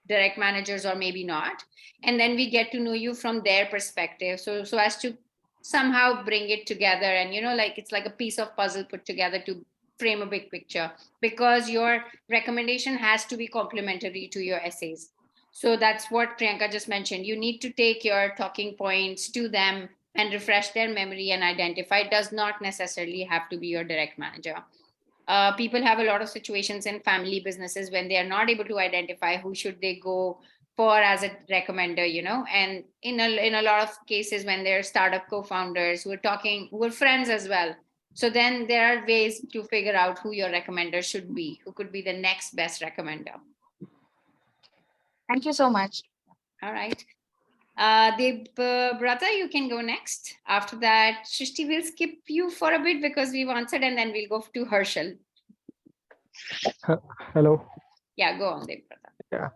direct managers or maybe not. And then we get to know you from their perspective. So as to somehow bring it together and, it's like a piece of puzzle put together to frame a big picture, because your recommendation has to be complementary to your essays. So that's what Priyanka just mentioned. You need to take your talking points to them and refresh their memory and identify. It does not necessarily have to be your direct manager. People have a lot of situations in family businesses when they are not able to identify who should they go for as a recommender, and in a lot of cases when they're startup co-founders who are friends as well. So then there are ways to figure out who your recommender should be, who could be the next best recommender. Thank you so much. All right. Brata, you can go next. After that, Shrishti will skip you for a bit because we've answered, and then we'll go to Harshal. Hello. Yeah, go on, Brata. Yeah.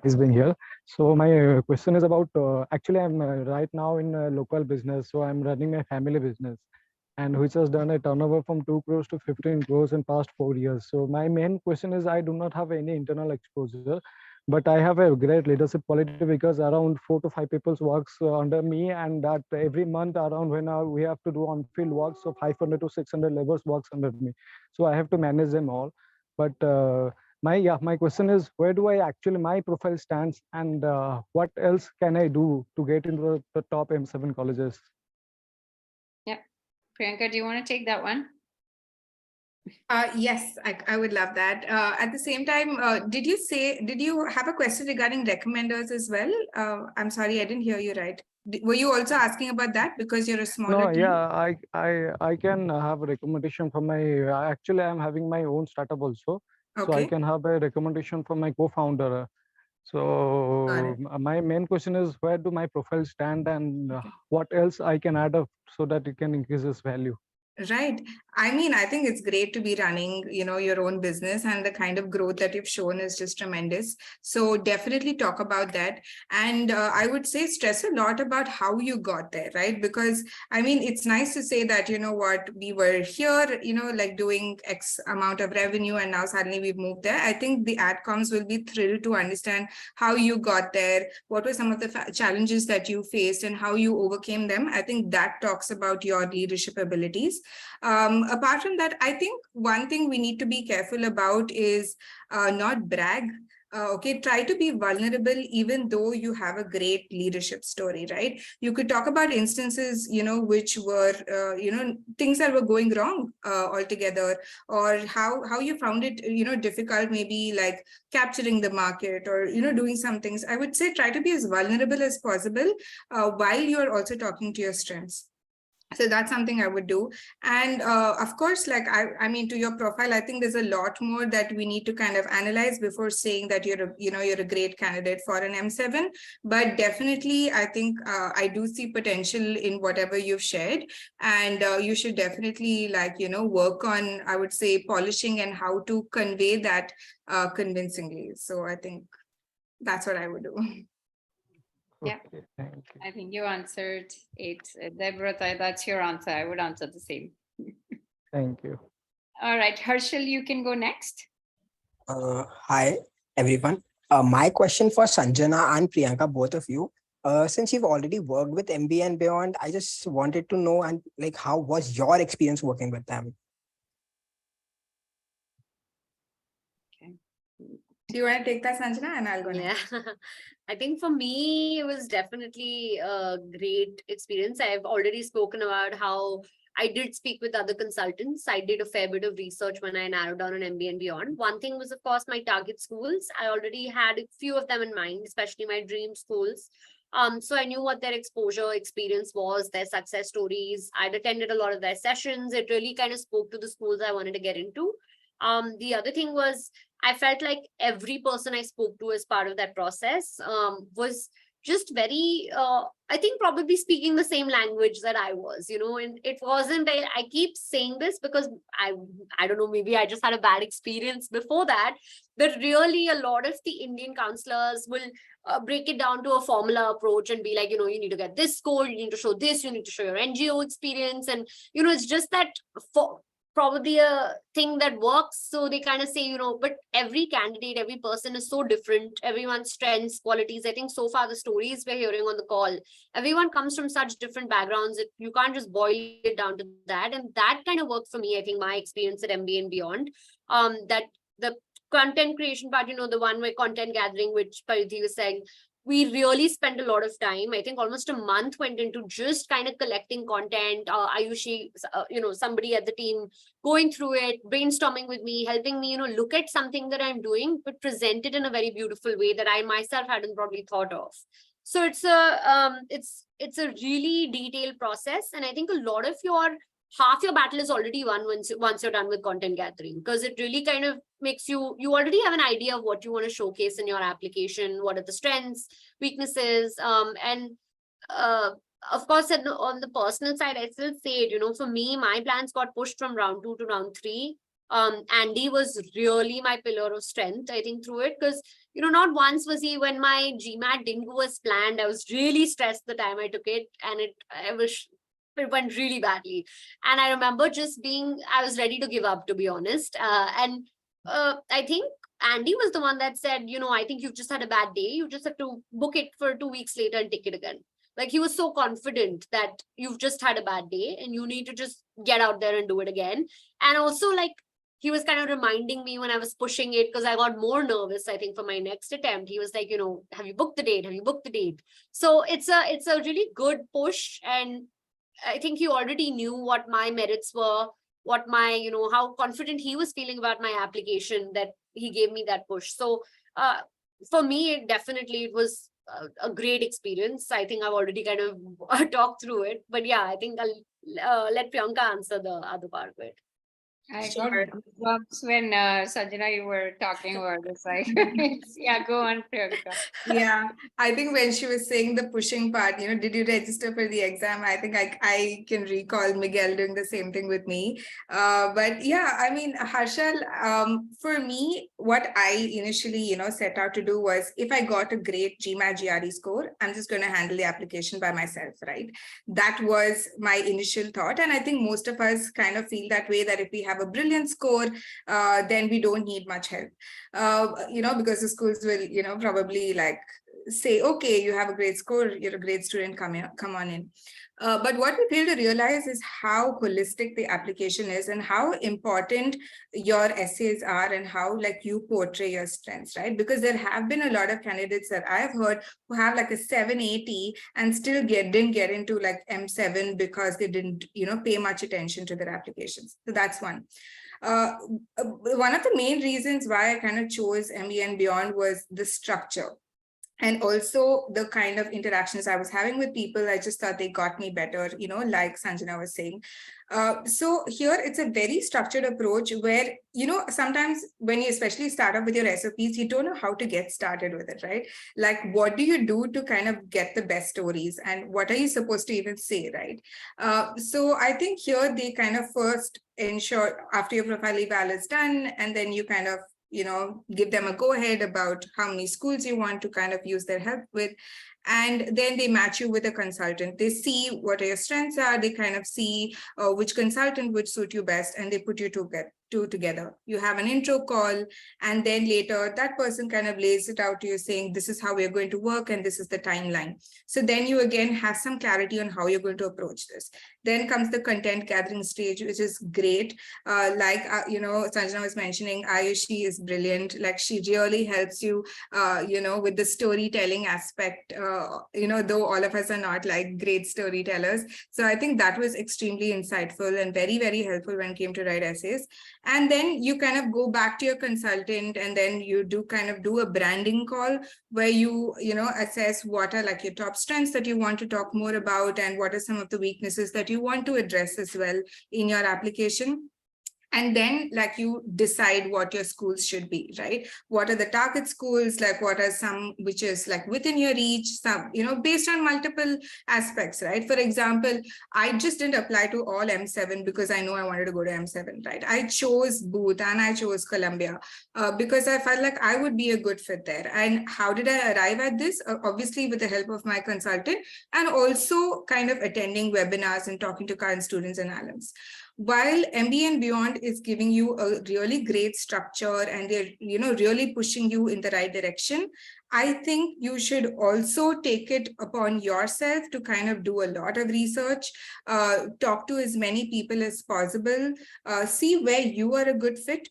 He's been here. So my question is about, actually I'm right now in local business. So I'm running my family business, and which has done a turnover from 2 crores to 15 crores in past 4 years. So my main question is, I do not have any internal exposure, but I have a great leadership quality because around 4 to 5 people works under me, and that every month around when we have to do on-field work, so 500 to 600 laborers works under me. So I have to manage them all. But my question is, where do I actually, my profile stands, and what else can I do to get into the top M7 colleges? Yeah. Priyanka, do you want to take that one? Yes, I would love that. At the same time, did you have a question regarding recommenders as well? I'm sorry, I didn't hear you right. Were you also asking about that because you're a smaller team? Yeah, I can have a recommendation from my, actually I'm having my own startup also. So I Okay. can have a recommendation from my co-founder. So my main question is, where do my profile stand, and what else I can add up so that it can increase its value? Right. I mean, I think it's great to be running, your own business, and the kind of growth that you've shown is just tremendous. So definitely talk about that. And I would say stress a lot about how you got there, right? Because I mean, it's nice to say that, we were here, like doing X amount of revenue, and now suddenly we've moved there. I think the adcoms will be thrilled to understand how you got there, what were some of the challenges that you faced, and how you overcame them. I think that talks about your leadership abilities. Apart from that, I think one thing we need to be careful about is not brag. Okay, try to be vulnerable even though you have a great leadership story, right? You could talk about instances, which were, things that were going wrong altogether, or how you found it, difficult, maybe like capturing the market, or, doing some things. I would say try to be as vulnerable as possible while you're also talking to your strengths. So that's something I would do. And of course, like, I mean, to your profile, I think there's a lot more that we need to kind of analyze before saying that you're a great candidate for an M7. But definitely, I think I do see potential in whatever you've shared. And you should definitely, work on, I would say, polishing and how to convey that convincingly. So I think that's what I would do. Yeah, Okay, thank you. I think you answered it. Deborah, that's your answer. I would answer the same. Thank you. All right, Harshal, you can go next. Hi, everyone. My question for Sanjana and Priyanka, both of you. Since you've already worked with MBA and beyond, I just wanted to know, and like, how was your experience working with them? Do you want to take that, Sanjana, and I'll go next? Yeah, I think for me, it was definitely a great experience. I've already spoken about how I did speak with other consultants. I did a fair bit of research when I narrowed down an MBA and beyond. One thing was, of course, my target schools. I already had a few of them in mind, especially my dream schools. So I knew what their exposure experience was, their success stories. I'd attended a lot of their sessions. It really kind of spoke to the schools I wanted to get into. The other thing was, I felt like every person I spoke to as part of that process was just very, I think probably speaking the same language that I was, and it wasn't, I keep saying this because I don't know, maybe I just had a bad experience before that, but really a lot of the Indian counselors will break it down to a formula approach and be like, you need to get this score, you need to show this, you need to show your NGO experience. And, it's just that for probably a thing that works. So they kind of say, but every candidate, every person is so different. Everyone's strengths, qualities. I think so far the stories we're hearing on the call, everyone comes from such different backgrounds that you can't just boil it down to that. And that kind of worked for me. I think my experience at MBA and beyond, that the content creation part, the one way content gathering, which Paridhi was saying, we really spent a lot of time. I think almost a month went into just kind of collecting content. Ayushi, somebody at the team going through it, brainstorming with me, helping me, look at something that I'm doing, but present it in a very beautiful way that I myself hadn't probably thought of. So it's a really detailed process. And I think a lot of half your battle is already won once you're done with content gathering, because it really kind of makes you already have an idea of what you want to showcase in your application, what are the strengths, weaknesses, and of course on the personal side, I still say it, for me, my plans got pushed from round 2 to round 3. Andy was really my pillar of strength, I think, through it, because not once was he, when my GMAT didn't go as planned, I was really stressed the time I took it, and it went really badly. And I remember I was ready to give up, to be honest. And I think Andy was the one that said, I think you've just had a bad day. You just have to book it for 2 weeks later and take it again. Like, he was so confident that you've just had a bad day and you need to just get out there and do it again. And also, like, he was kind of reminding me when I was pushing it, because I got more nervous, I think, for my next attempt. He was like, have you booked the date? Have you booked the date? So it's a really good push. And I think he already knew what my merits were, what my, how confident he was feeling about my application, that he gave me that push. So for me, it was a great experience. I think I've already kind of talked through it, but yeah, I think I'll let Priyanka answer the other part of it. I got Sure. goosebumps when Sanjana, you were talking about this. Like, yeah, go on, Priyanka. Yeah, I think when she was saying the pushing part, did you register for the exam? I think I can recall Miguel doing the same thing with me. But yeah, I mean, Harshal, for me, what I initially, set out to do was if I got a great GMAT GRE score, I'm just going to handle the application by myself, right? That was my initial thought. And I think most of us kind of feel that way, that if we have a brilliant score, then we don't need much help. Because the schools will, probably like say, okay, you have a great score, you're a great student, come on in. But what we fail to realize is how holistic the application is and how important your essays are and how like you portray your strengths, right? Because there have been a lot of candidates that I've heard who have like a 780 and still didn't get into like M7 because they didn't, pay much attention to their applications. So that's one. One of the main reasons why I kind of chose MBA and beyond was the structure. And also the kind of interactions I was having with people. I just thought they got me better, like Sanjana was saying. So here it's a very structured approach where, sometimes when you especially start off with your SOPs, you don't know how to get started with it, right? Like, what do you do to kind of get the best stories and what are you supposed to even say, right? So I think here they kind of first ensure after your profile eval is done, and then you kind of give them a go ahead about how many schools you want to kind of use their help with. And then they match you with a consultant. They see what your strengths are. They kind of see which consultant would suit you best, and they put you two together. You have an intro call, and then later that person kind of lays it out to you saying, this is how we're going to work and this is the timeline. So then you again have some clarity on how you're going to approach this. Then comes the content gathering stage, which is great. Sanjana was mentioning, Ayushi is brilliant. Like, she really helps you, with the storytelling aspect, though all of us are not like great storytellers. So I think that was extremely insightful and very, very helpful when it came to write essays. And then you kind of go back to your consultant, and then you do a branding call where you assess what are like your top strengths that you want to talk more about, and what are some of the weaknesses that you want to address as well in your application. And then like you decide what your schools should be, right? What are the target schools? Like, what are some which is like within your reach, some, based on multiple aspects, right? For example, I just didn't apply to all M7 because I know I wanted to go to M7, right? I chose Booth and I chose Columbia because I felt like I would be a good fit there. And how did I arrive at this? Obviously with the help of my consultant, and also kind of attending webinars and talking to current students and alums. While MBA and beyond is giving you a really great structure and they're really pushing you in the right direction, I think you should also take it upon yourself to kind of do a lot of research, talk to as many people as possible, see where you are a good fit,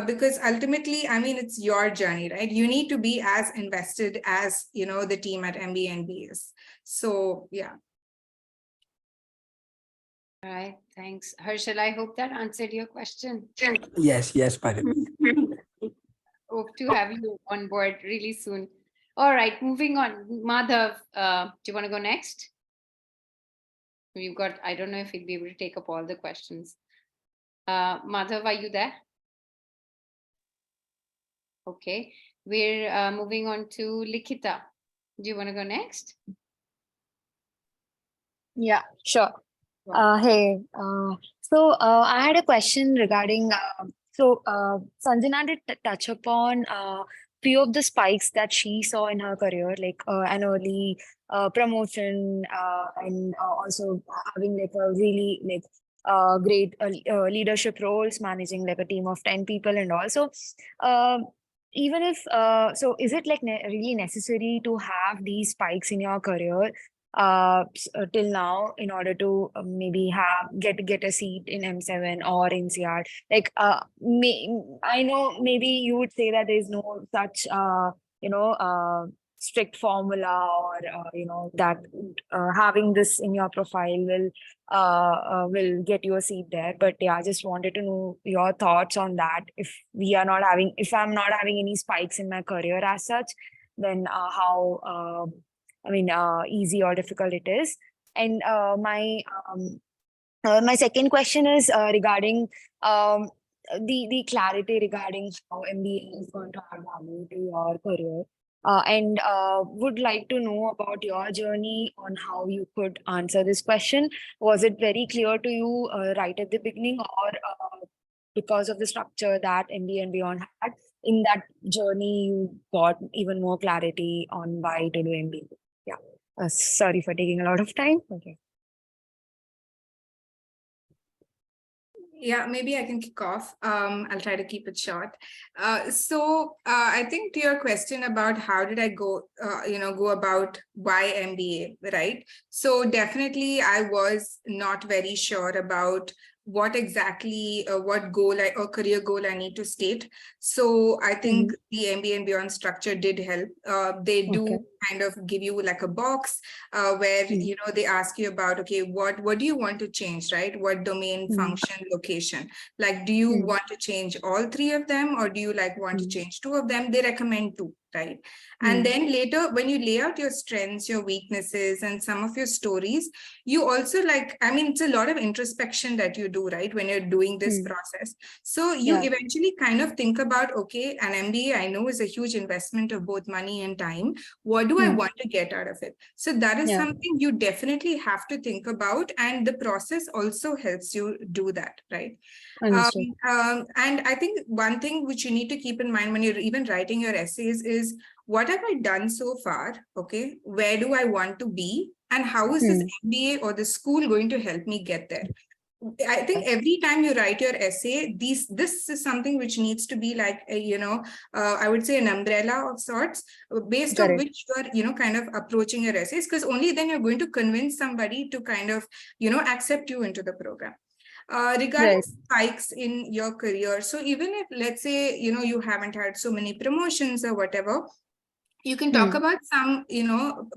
because ultimately, I mean, it's your journey, right? You need to be as invested as the team at MBA and BS. So yeah. All right, thanks. Harshal, I hope that answered your question. Yes, Parit. Hope to have you on board really soon. All right, moving on. Madhav, do you want to go next? We've got, I don't know if we'll be able to take up all the questions. Madhav, are you there? Okay, we're moving on to Likita. Do you want to go next? Yeah, sure. Hey, I had a question regarding, Sanjana did touch upon few of the spikes that she saw in her career, like an early promotion and also having like a really like great leadership roles, managing like a team of 10 people and also even if, is it like really necessary to have these spikes in your career till now in order to maybe get a seat in M7 or NCR? Like I know maybe you would say that there is no such strict formula or that having this in your profile will get you a seat there, but yeah, I just wanted to know your thoughts on that. If I'm not having any spikes in my career as such, then how easy or difficult it is. And my second question is regarding the clarity regarding how MBA is going to add value to your career. And would like to know about your journey on how you could answer this question. Was it very clear to you right at the beginning, or because of the structure that MBA and Beyond had, in that journey you got even more clarity on why to do MBA? Yeah. Sorry for taking a lot of time. Okay. Yeah, maybe I can kick off. I'll try to keep it short. I think to your question about how did I go about why MBA, right? So definitely I was not very sure about what exactly, what goal or career goal I need to state. So I think the MBA and Beyond structure did help. They do kind of give you like a box where, they ask you about, okay, what do you want to change, right? What domain, function, location? Like, do you want to change all three of them, or do you want to change two of them? They recommend two, right? And then later, when you lay out your strengths, your weaknesses, and some of your stories, you also it's a lot of introspection that you do, right? When you're doing this process. So you eventually kind of think about, okay, an MBA I know is a huge investment of both money and time. What do I want to get out of it? So that is something you definitely have to think about. And the process also helps you do that, right? And I think one thing which you need to keep in mind when you're even writing your essays is, what have I done so far? Okay, where do I want to be? And how is this MBA or the school going to help me get there? I think every time you write your essay, this is something which needs to be like, I would say an umbrella of sorts, based on which you are, kind of approaching your essays, because only then you're going to convince somebody to kind of, accept you into the program. Regarding spikes in your career, so even if, let's say, you haven't had so many promotions or whatever, you can talk about some,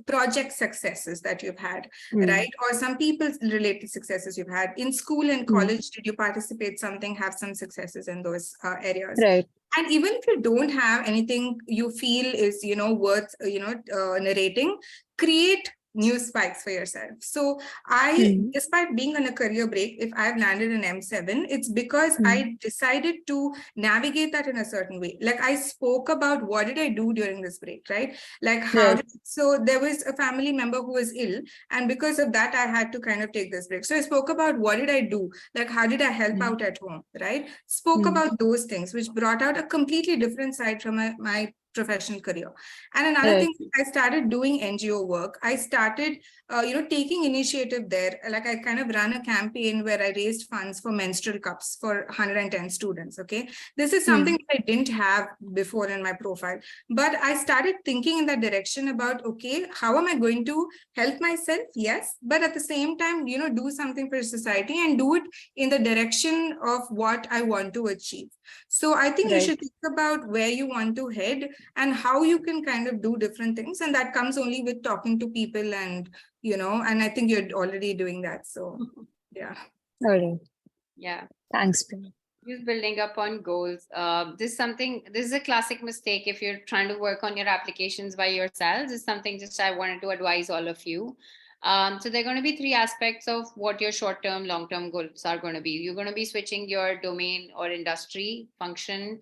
project successes that you've had, right? Or some people's related successes you've had in school and college. Did you participate something, have some successes in those areas? Right. And even if you don't have anything you feel is, worth, narrating, create new spikes for yourself. So despite being on a career break, if I've landed an M7, it's because I decided to navigate that in a certain way. Like, I spoke about what did I do during this break, right? Like, so there was a family member who was ill, and because of that, I had to kind of take this break. So I spoke about what did I do? Like, how did I help out at home, right? Spoke about those things, which brought out a completely different side from my professional career. And another thing, I started doing NGO work. I started, taking initiative there. Like, I kind of ran a campaign where I raised funds for menstrual cups for 110 students. Okay. This is something I didn't have before in my profile, but I started thinking in that direction about, okay, how am I going to help myself? Yes. But at the same time, do something for society and do it in the direction of what I want to achieve. So I think you should think about where you want to head and how you can kind of do different things. And that comes only with talking to people and, and I think you're already doing that. So, yeah. All right. Yeah. Thanks. Just building up on goals. This is a classic mistake if you're trying to work on your applications by yourselves. It's something just I wanted to advise all of you. So there are going to be three aspects of what your short-term, long-term goals are going to be. You're going to be switching your domain or industry, function,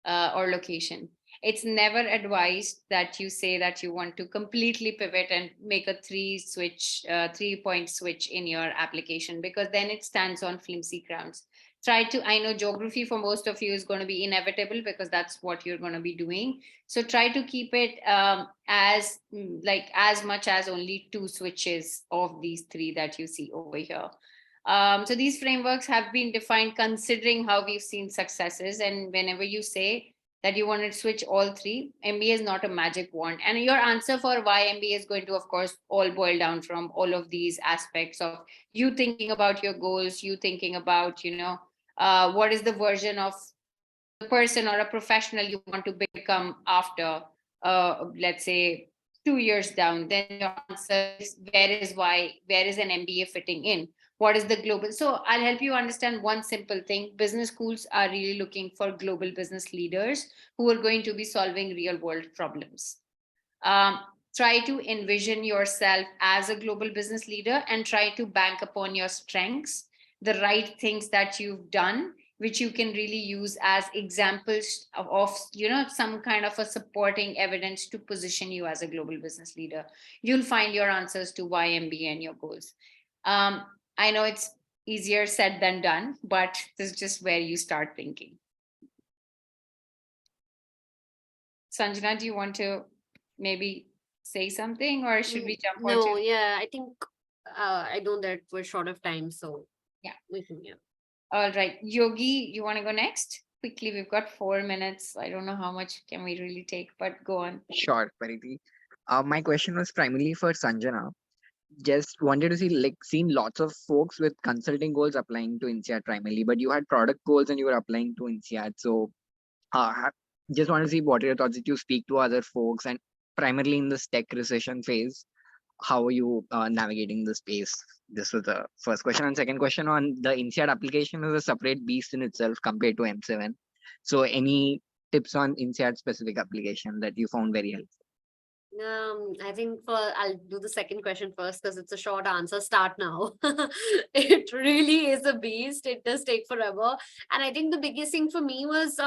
or location. It's never advised that you say that you want to completely pivot and make a 3-point switch in your application, because then it stands on flimsy grounds. I know geography for most of you is going to be inevitable because that's what you're going to be doing. So try to keep it as much as only 2 switches of these 3 that you see over here. So these frameworks have been defined considering how we've seen successes. And whenever you say that you want to switch all 3, MBA is not a magic wand. And your answer for why MBA is going to, of course, all boil down from all of these aspects of you thinking about your goals, you thinking about, what is the version of the person or a professional you want to become after, let's say, 2 years down. Then your answer is where is an MBA fitting in? What is the global? So I'll help you understand one simple thing. Business schools are really looking for global business leaders who are going to be solving real world problems. Try to envision yourself as a global business leader and try to bank upon your strengths, the right things that you've done, which you can really use as examples of some kind of a supporting evidence to position you as a global business leader. You'll find your answers to why MBA and your goals. I know it's easier said than done, but this is just where you start thinking. Sanjana, do you want to maybe say something, or should we jump on? No, yeah, I think I know that we're short of time, so yeah, we can. Yeah. All right, Yogi, you want to go next? Quickly, we've got 4 minutes. I don't know how much can we really take, but go on. Sure, Pariti. My question was primarily for Sanjana. Just wanted to see, seen lots of folks with consulting goals applying to INSEAD primarily, but you had product goals and you were applying to INSEAD. So just want to see what are your thoughts. Did you speak to other folks, and primarily in this tech recession phase, how are you navigating the space? This was the first question. And second question on the INSEAD application is a separate beast in itself compared to M7. So any tips on INSEAD specific application that you found very helpful? I think I'll do the second question first because it's a short answer. Start now. It really is a beast. It does take forever. And I think the biggest thing for me was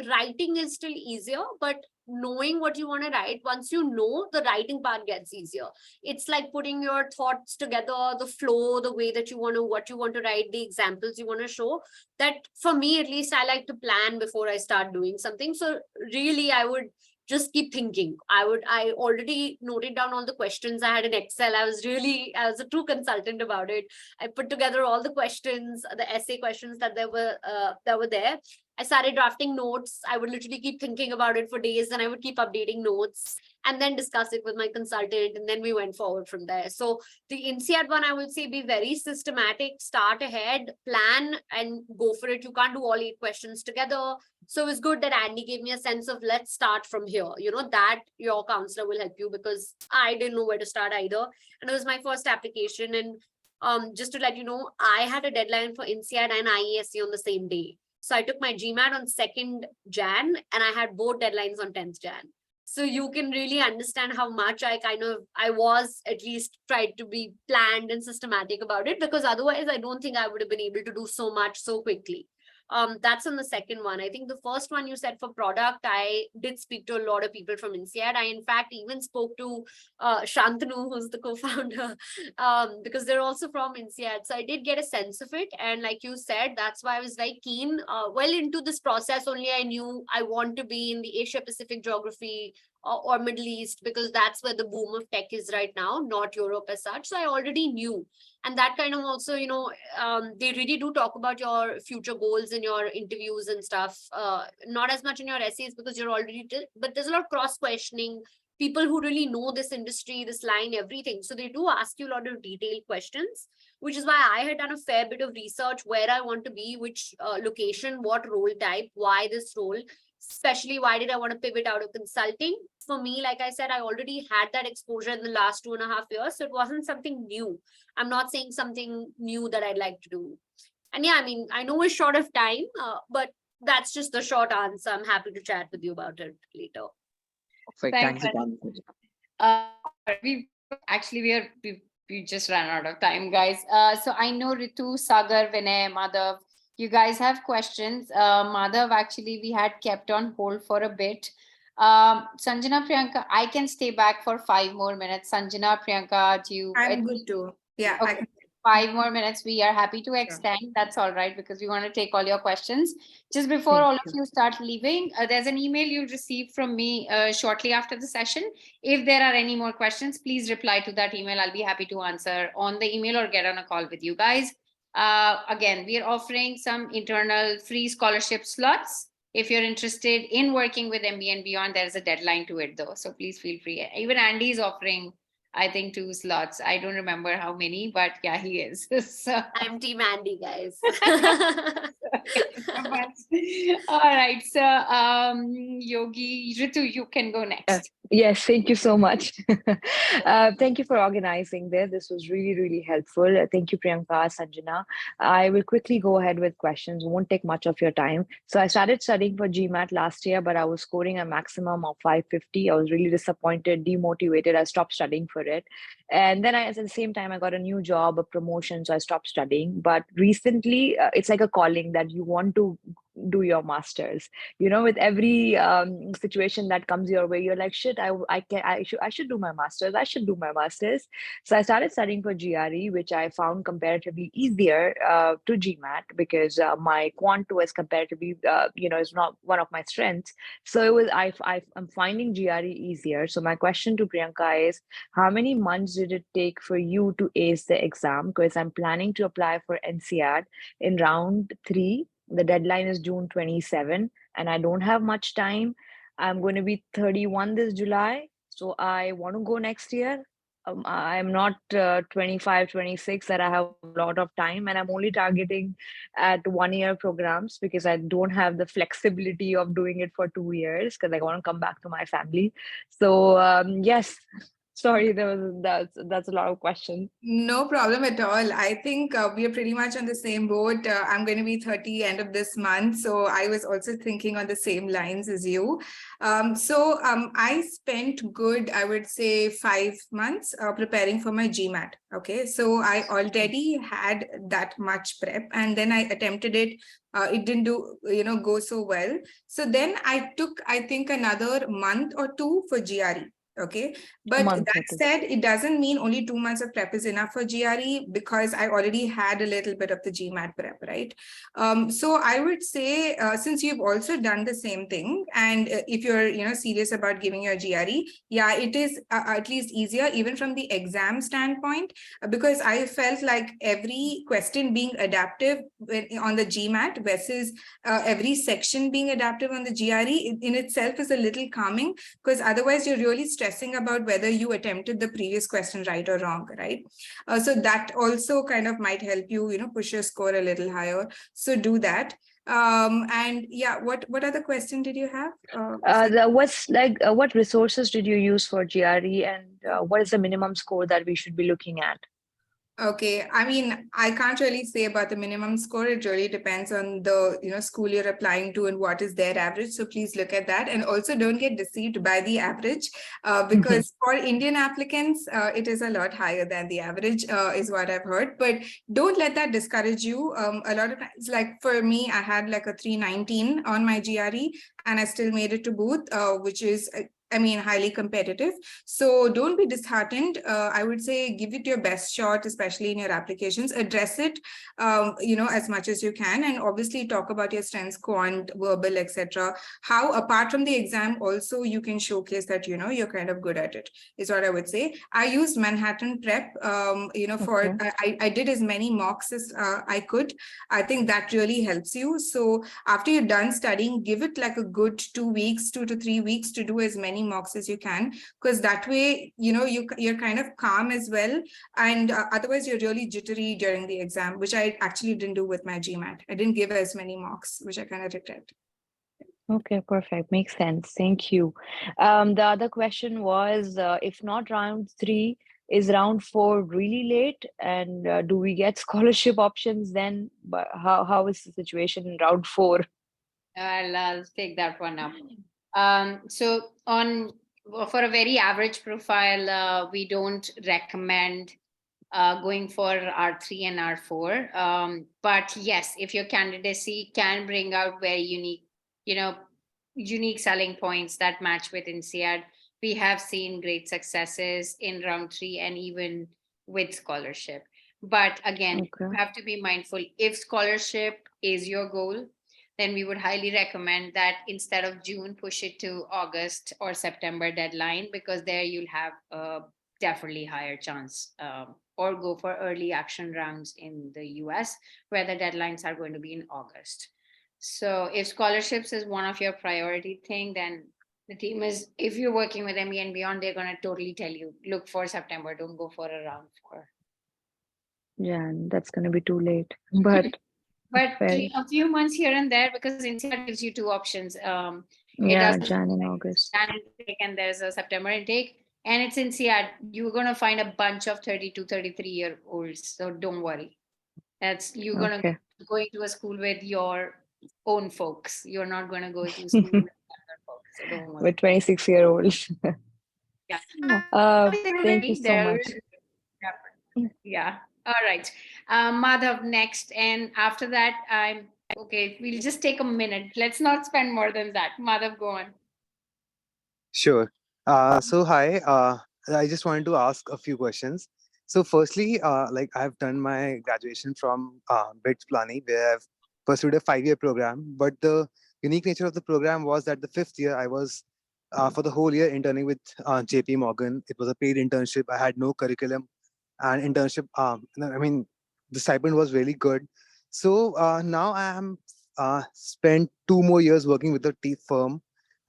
writing is still easier, but knowing what you want to write, once you know, the writing part gets easier. It's like putting your thoughts together, the flow, the way that what you want to write, the examples you want to show. That for me, at least, I like to plan before I start doing something. So really, I would just keep thinking. I already noted down all the questions I had in Excel. I was a true consultant about it. I put together all the questions, the essay questions that were there. I started drafting notes. I would literally keep thinking about it for days, and I would keep updating notes and then discuss it with my consultant. And then we went forward from there. So the INSEAD one, I would say, be very systematic, start ahead, plan and go for it. You can't do all 8 questions together. So it's good that Andy gave me a sense of let's start from here. That your counselor will help you, because I didn't know where to start either. And it was my first application. And just to let you know, I had a deadline for INSEAD and IESE on the same day. So I took my GMAT on 2nd Jan and I had both deadlines on 10th Jan. So you can really understand how much I was at least tried to be planned and systematic about it, because otherwise I don't think I would have been able to do so much so quickly. That's on the second one. I think the first one you said for product, I did speak to a lot of people from INSEAD. I, in fact, even spoke to Shantanu, who's the co-founder, because they're also from INSEAD. So I did get a sense of it. And like you said, that's why I was very keen. Well into this process, only I knew I want to be in the Asia Pacific geography or Middle East, because that's where the boom of tech is right now, not Europe as such. So I already knew. And that kind of also, they really do talk about your future goals in your interviews and stuff. Not as much in your essays because you're already, but there's a lot of cross-questioning, people who really know this industry, this line, everything. So they do ask you a lot of detailed questions, which is why I had done a fair bit of research where I want to be, which location, what role type, why this role. Especially, why did I want to pivot out of consulting? For me, like I said, I already had that exposure in the last 2.5 years. So it wasn't something new. I'm not saying something new that I'd like to do. And yeah, I mean, I know we're short of time, but that's just the short answer. I'm happy to chat with you about it later. Thanks. We just ran out of time, guys. So I know Ritu, Sagar, Vinay, Madhav, you guys have questions. Madhav, actually, we had kept on hold for a bit. Sanjana, Priyanka, I can stay back for 5 more minutes. Sanjana, Priyanka, do you? I'm good too. Yeah. Okay. 5 more minutes. We are happy to extend. Sure. That's all right, because we want to take all your questions. Just before all of you start leaving, there's an email you'll receive from me shortly after the session. If there are any more questions, please reply to that email. I'll be happy to answer on the email or get on a call with you guys. Again, we are offering some internal free scholarship slots. If you're interested in working with MBA and beyond, there's a deadline to it though. So please feel free. Even Andy is offering, I think, 2 slots. I don't remember how many, but yeah, he is. So I'm Team Andy, guys. All right. So Yogi, Ritu, you can go next. Yes, thank you so much. Thank you for organizing this. This was really, really helpful. Thank you, Priyanka, Sanjana. I will quickly go ahead with questions. Won't take much of your time. So I started studying for GMAT last year, but I was scoring a maximum of 550. I was really disappointed, demotivated. I stopped studying for it. And then at the same time, I got a new job, a promotion, so I stopped studying. But recently, it's like a calling that that you want to do your masters. With every situation that comes your way, you're like, shit, I should do my masters. I should do my masters. So I started studying for GRE, which I found comparatively easier to GMAT, because my quant was comparatively, is not one of my strengths. So it was I'm finding GRE easier. So my question to Priyanka is, how many months did it take for you to ace the exam? Because I'm planning to apply for NCAD in round 3. The deadline is June 27, and I don't have much time. I'm going to be 31 this July, so I want to go next year. I'm not 25, 26 that I have a lot of time, and I'm only targeting at 1-year programs because I don't have the flexibility of doing it for 2 years because I want to come back to my family. So yes, sorry, that's a lot of questions. No problem at all. I think we are pretty much on the same boat. I'm going to be 30 end of this month. So I was also thinking on the same lines as you. I spent good, I would say 5 months preparing for my GMAT. Okay. So I already had that much prep, and then I attempted it. It didn't go so well. So then I took, I think, another month or 2 for GRE. Okay. But that said, it doesn't mean only 2 months of prep is enough for GRE, because I already had a little bit of the GMAT prep, right? So I would say, since you've also done the same thing, and if you're, serious about giving your GRE, yeah, it is at least easier even from the exam standpoint, because I felt like every question being adaptive on the GMAT versus every section being adaptive on the GRE in itself is a little calming, because otherwise you're really stressing about whether you attempted the previous question right or wrong, right? So that also kind of might help you, push your score a little higher. So do that. And yeah, what other question did you have? What resources did you use for GRE, and what is the minimum score that we should be looking at? Okay, I mean, I can't really say about the minimum score. It really depends on the school you're applying to and what is their average. So please look at that, and also don't get deceived by the average, because for Indian applicants, it is a lot higher than the average, is what I've heard. But don't let that discourage you. A lot of times, like for me, I had like a 319 on my GRE, and I still made it to Booth, which is highly competitive. So don't be disheartened. I would say give it your best shot, especially in your applications. Address it, as much as you can, and obviously talk about your strengths, quant, verbal, etc. How, apart from the exam, also you can showcase that you're kind of good at it. Is what I would say. I used Manhattan Prep. I did as many mocks as I could. I think that really helps you. So after you're done studying, give it like a good 2 weeks, 2 to 3 weeks to do as many mocks as you can, because that way you're kind of calm as well, and otherwise you're really jittery during the exam, which I actually didn't do with my GMAT. I didn't give as many mocks, which I kind of regret. Okay, perfect, makes sense, thank you. The other question was, if not round 3, is round 4 really late, and do we get scholarship options then? But how is the situation in round 4? I'll take that one up. So for a very average profile, we don't recommend going for R3 and R4. But yes, if your candidacy can bring out very unique selling points that match with INSEAD, we have seen great successes in round 3 and even with scholarship. But again, you have to be mindful. If scholarship is your goal, then we would highly recommend that instead of June, push it to August or September deadline, because there you'll have a definitely higher chance, or go for early action rounds in the US, where the deadlines are going to be in August. So if scholarships is one of your priority thing, then the team is, if you're working with MBA and beyond, they're going to totally tell you, look for September, don't go for a round 4. Yeah, that's going to be too late, but a few months here and there, because INSEAD gives you 2 options. Jan and August. Jan intake, and there's a September intake, and it's INSEAD. You're going to find a bunch of 32, 33-year-olds. So don't worry. You're going to go into a school with your own folks. You're not going to go to school with other folks. So don't worry. With 26-year-olds. Yeah. Thank you so much. Yeah. All right. Madhav next. And after that, I'm Okay, we'll just take a minute. Let's not spend more than that. Madhav, go on. Sure. So hi, I just wanted to ask a few questions. So firstly, like I've done my graduation from BITS Plani, where I've pursued a 5-year program. But the unique nature of the program was that the 5th year I was for the whole year interning with JP Morgan. It was a paid internship. I had no curriculum and internship. I mean, the stipend was really good. So now I am spent 2 more years working with a firm,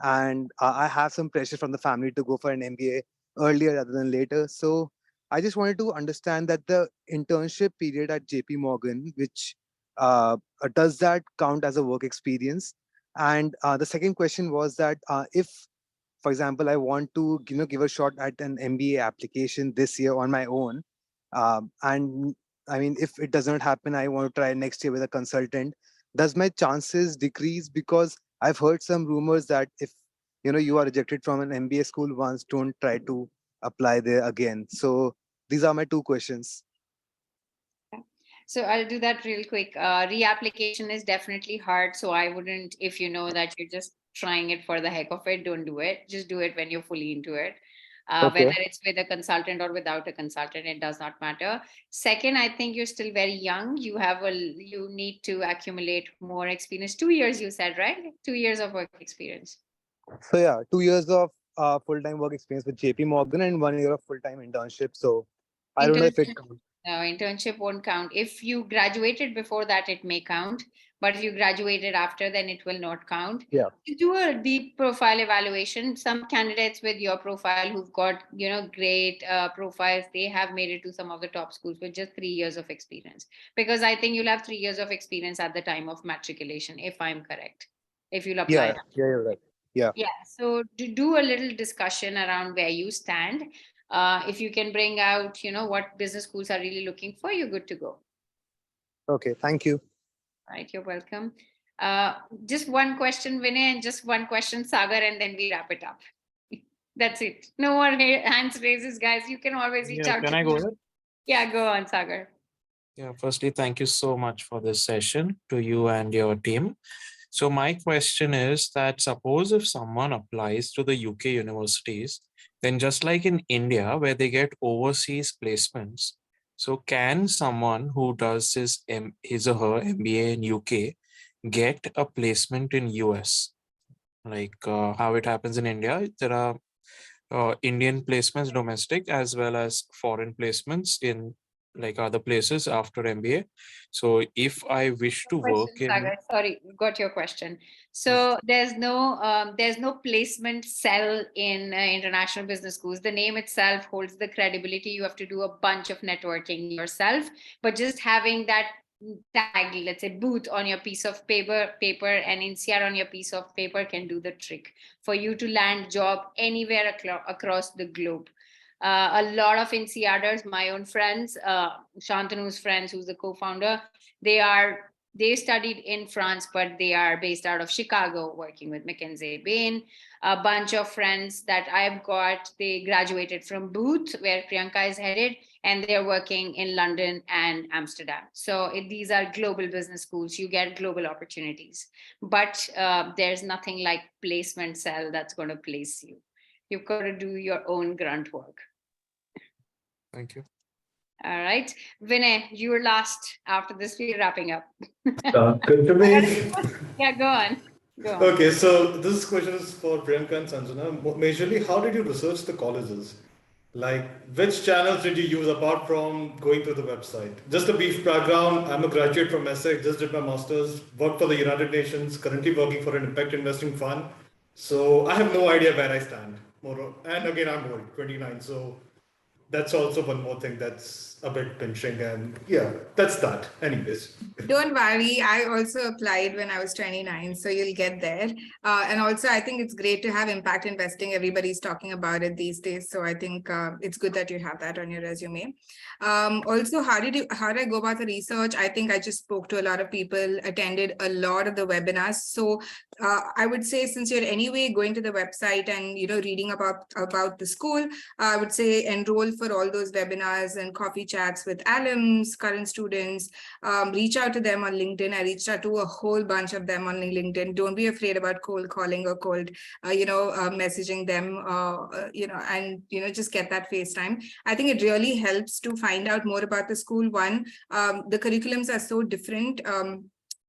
and I have some pressure from the family to go for an MBA earlier rather than later. So I just wanted to understand that the internship period at JP Morgan, which does that count as a work experience? And the second question was that if, for example, I want to give a shot at an MBA application this year on my own, and I mean, if it does not happen, I want to try next year with a consultant. Does my chances decrease? Because I've heard some rumors that if you are rejected from an MBA school once, don't try to apply there again. So these are my 2 questions. So I'll do that real quick. Reapplication is definitely hard. So I wouldn't, if you know that you're just trying it for the heck of it, don't do it. Just do it when you're fully into it. Okay. Whether it's with a consultant or without a consultant, it does not matter. Second, I think you're still very young. You need to accumulate more experience. 2 years, you said, right? 2 years of work experience. So yeah, 2 years of full-time work experience with JP Morgan and 1 year of full-time internship. So I don't know if it counts. No, internship won't count. If you graduated before that, it may count. But if you graduated after, then it will not count. Yeah. You do a deep profile evaluation. Some candidates with your profile who've got, great profiles, they have made it to some of the top schools with just 3 years of experience. Because I think you'll have 3 years of experience at the time of matriculation, if I'm correct. If you'll apply. Yeah, you're right. Yeah. Yeah. So to do a little discussion around where you stand. If you can bring out, what business schools are really looking for, you're good to go. Okay, thank you. All right, you're welcome. Just one question, Vinay, and just one question, Sagar, and then we wrap it up. That's it. No more hands raises, guys. You can always reach out. Can I go ahead? Yeah, go on, Sagar. Yeah, firstly, thank you so much for this session to you and your team. So my question is that suppose if someone applies to the UK universities, then just like in India, where they get overseas placements, so can someone who does his or her MBA in UK get a placement in US? Like how it happens in India, there are Indian placements, domestic, as well as foreign placements in like other places after MBA. So if I wish to work in, Sagar, sorry, got your question. So there's no placement cell in international business schools. The name itself holds the credibility. You have to do a bunch of networking yourself, but just having that tag, let's say booth on your piece of paper and INSEAD on your piece of paper can do the trick for you to land job anywhere across the globe. A lot of INSEADers, my own friends, Shantanu's friends, who's the co-founder, they studied in France, but they are based out of Chicago, working with McKinsey Bain. A bunch of friends that I've got, they graduated from Booth, where Priyanka is headed, and they're working in London and Amsterdam. So these are global business schools. You get global opportunities, but there's nothing like placement cell that's going to place you. You've got to do your own grunt work. Thank you. All right. Vinay, you're last. After this, we're wrapping up. Good to me. Yeah, go on. Okay, so this question is for Priyanka and Sanjana. Majorly, how did you research the colleges? Like, which channels did you use apart from going through the website? Just a brief background. I'm a graduate from Essex, just did my master's, worked for the United Nations, currently working for an impact investing fund. So I have no idea where I stand. And again, I'm old, 29. So that's also one more thing that's a bit pinching. And yeah, that's that. Anyways. Don't worry. I also applied when I was 29, so you'll get there. And also, I think it's great to have impact investing. Everybody's talking about it these days. So I think it's good that you have that on your resume. Also, how did I go about the research? I think I just spoke to a lot of people, attended a lot of the webinars. So I would say, since you're anyway going to the website and reading about the school, I would say enroll for all those webinars and coffee chats with alums, current students. Reach out to them on LinkedIn. I reached out to a whole bunch of them on LinkedIn. Don't be afraid about cold calling or cold messaging them, and just get that FaceTime. I think it really helps to find out more about the school. One, the curriculums are so different.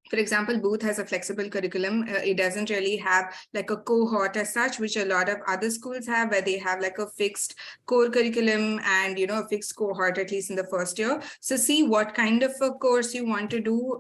For example, Booth has a flexible curriculum. It doesn't really have like a cohort as such, which a lot of other schools have, where they have like a fixed core curriculum and, a fixed cohort, at least in the first year. So see what kind of a course you want to do,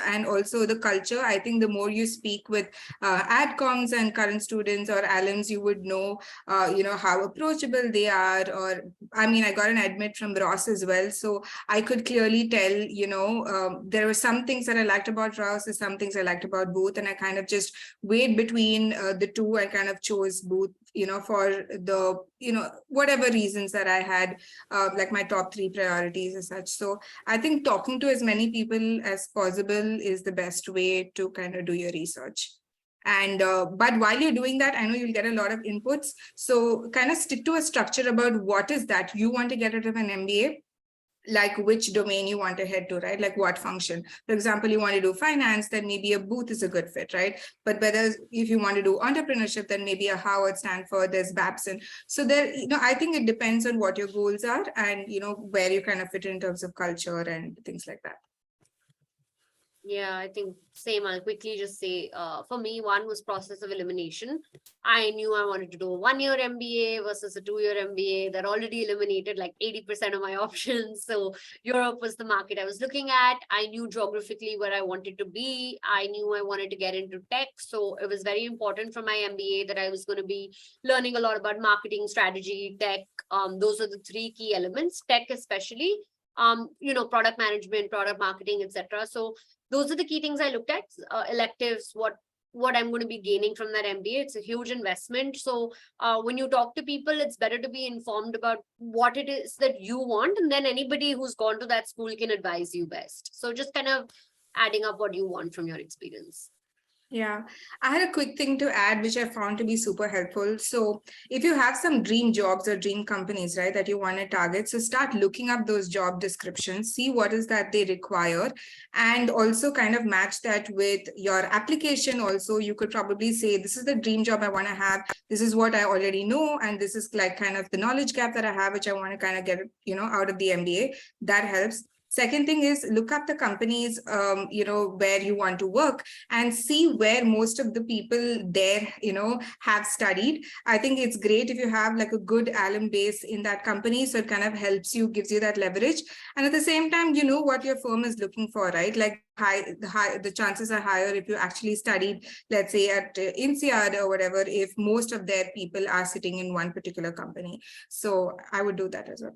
and also the culture. I think the more you speak with adcoms and current students or alums, you would know, how approachable they are. Or, I mean, I got an admit from Ross as well. So I could clearly tell, there were some things that I liked about Rouse, there's some things I liked about Booth, and I kind of just weighed between the two. I kind of chose Booth, for the, whatever reasons that I had, like my top 3 priorities as such. So I think talking to as many people as possible is the best way to kind of do your research. And but while you're doing that, I know you'll get a lot of inputs. So kind of stick to a structure about what is that you want to get out of an MBA. Like which domain you want to head to, right? Like what function. For example, you want to do finance, then maybe a Booth is a good fit, right? But whether if you want to do entrepreneurship, then maybe a Howard, Stanford, there's Babson. So there, I think it depends on what your goals are and, where you kind of fit in terms of culture and things like that. Yeah, I think same. I'll quickly just say, for me, one was process of elimination. I knew I wanted to do a 1-year MBA versus a 2-year MBA. That already eliminated like 80% of my options. So Europe was the market I was looking at. I knew geographically where I wanted to be. I knew I wanted to get into tech. So it was very important for my MBA that I was going to be learning a lot about marketing, strategy, tech. Those are the 3 key elements, tech especially. Product management, product marketing, etc. So those are the key things I looked at. Electives, what I'm going to be gaining from that MBA. It's a huge investment. So when you talk to people, it's better to be informed about what it is that you want, and then anybody who's gone to that school can advise you best. So just kind of adding up what you want from your experience. Yeah, I had a quick thing to add, which I found to be super helpful. So if you have some dream jobs or dream companies, right, that you want to target, so start looking up those job descriptions, see what is that they require, and also kind of match that with your application. Also, you could probably say, this is the dream job I want to have. This is what I already know. And this is like kind of the knowledge gap that I have, which I want to kind of get, out of the MBA. That helps. Second thing is look up the companies, where you want to work and see where most of the people there, have studied. I think it's great if you have like a good alum base in that company. So it kind of helps you, gives you that leverage. And at the same time, you know what your firm is looking for, right? Like the chances are higher if you actually studied, let's say at INSEAD or whatever, if most of their people are sitting in one particular company. So I would do that as well.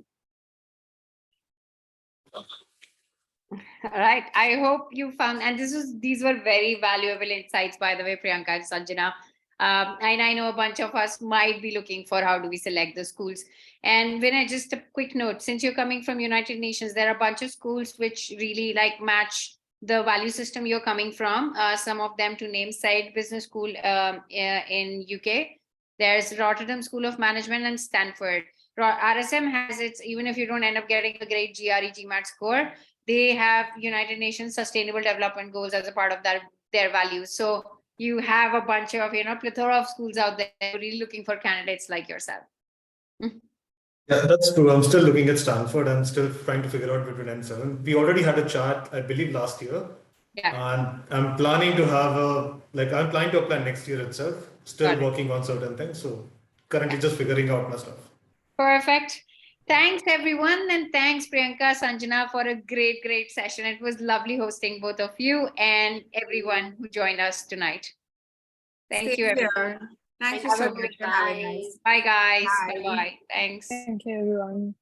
All right. I hope you found, and these were very valuable insights, by the way, Priyanka and Sanjana. And I know a bunch of us might be looking for how do we select the schools. And when just a quick note, since you're coming from United Nations, there are a bunch of schools which really like match the value system you're coming from. Some of them, to name, Said Business School in UK. There's Rotterdam School of Management and Stanford. RSM has its, even if you don't end up getting a great GRE GMAT score, they have United Nations Sustainable Development Goals as a part of their values. So you have a bunch of, plethora of schools out there really looking for candidates like yourself. Yeah, that's true. I'm still looking at Stanford and still trying to figure out between N7. We already had a chat, I believe, last year. Yeah. And I'm planning to apply next year itself. Still working on certain things. So currently just figuring out my stuff. Perfect. Thanks, everyone. And thanks, Priyanka, Sanjana, for a great, great session. It was lovely hosting both of you and everyone who joined us tonight. Thank you, everyone. Thank you so much for having us. Bye, guys. Bye. Bye-bye. Thanks. Thank you, everyone.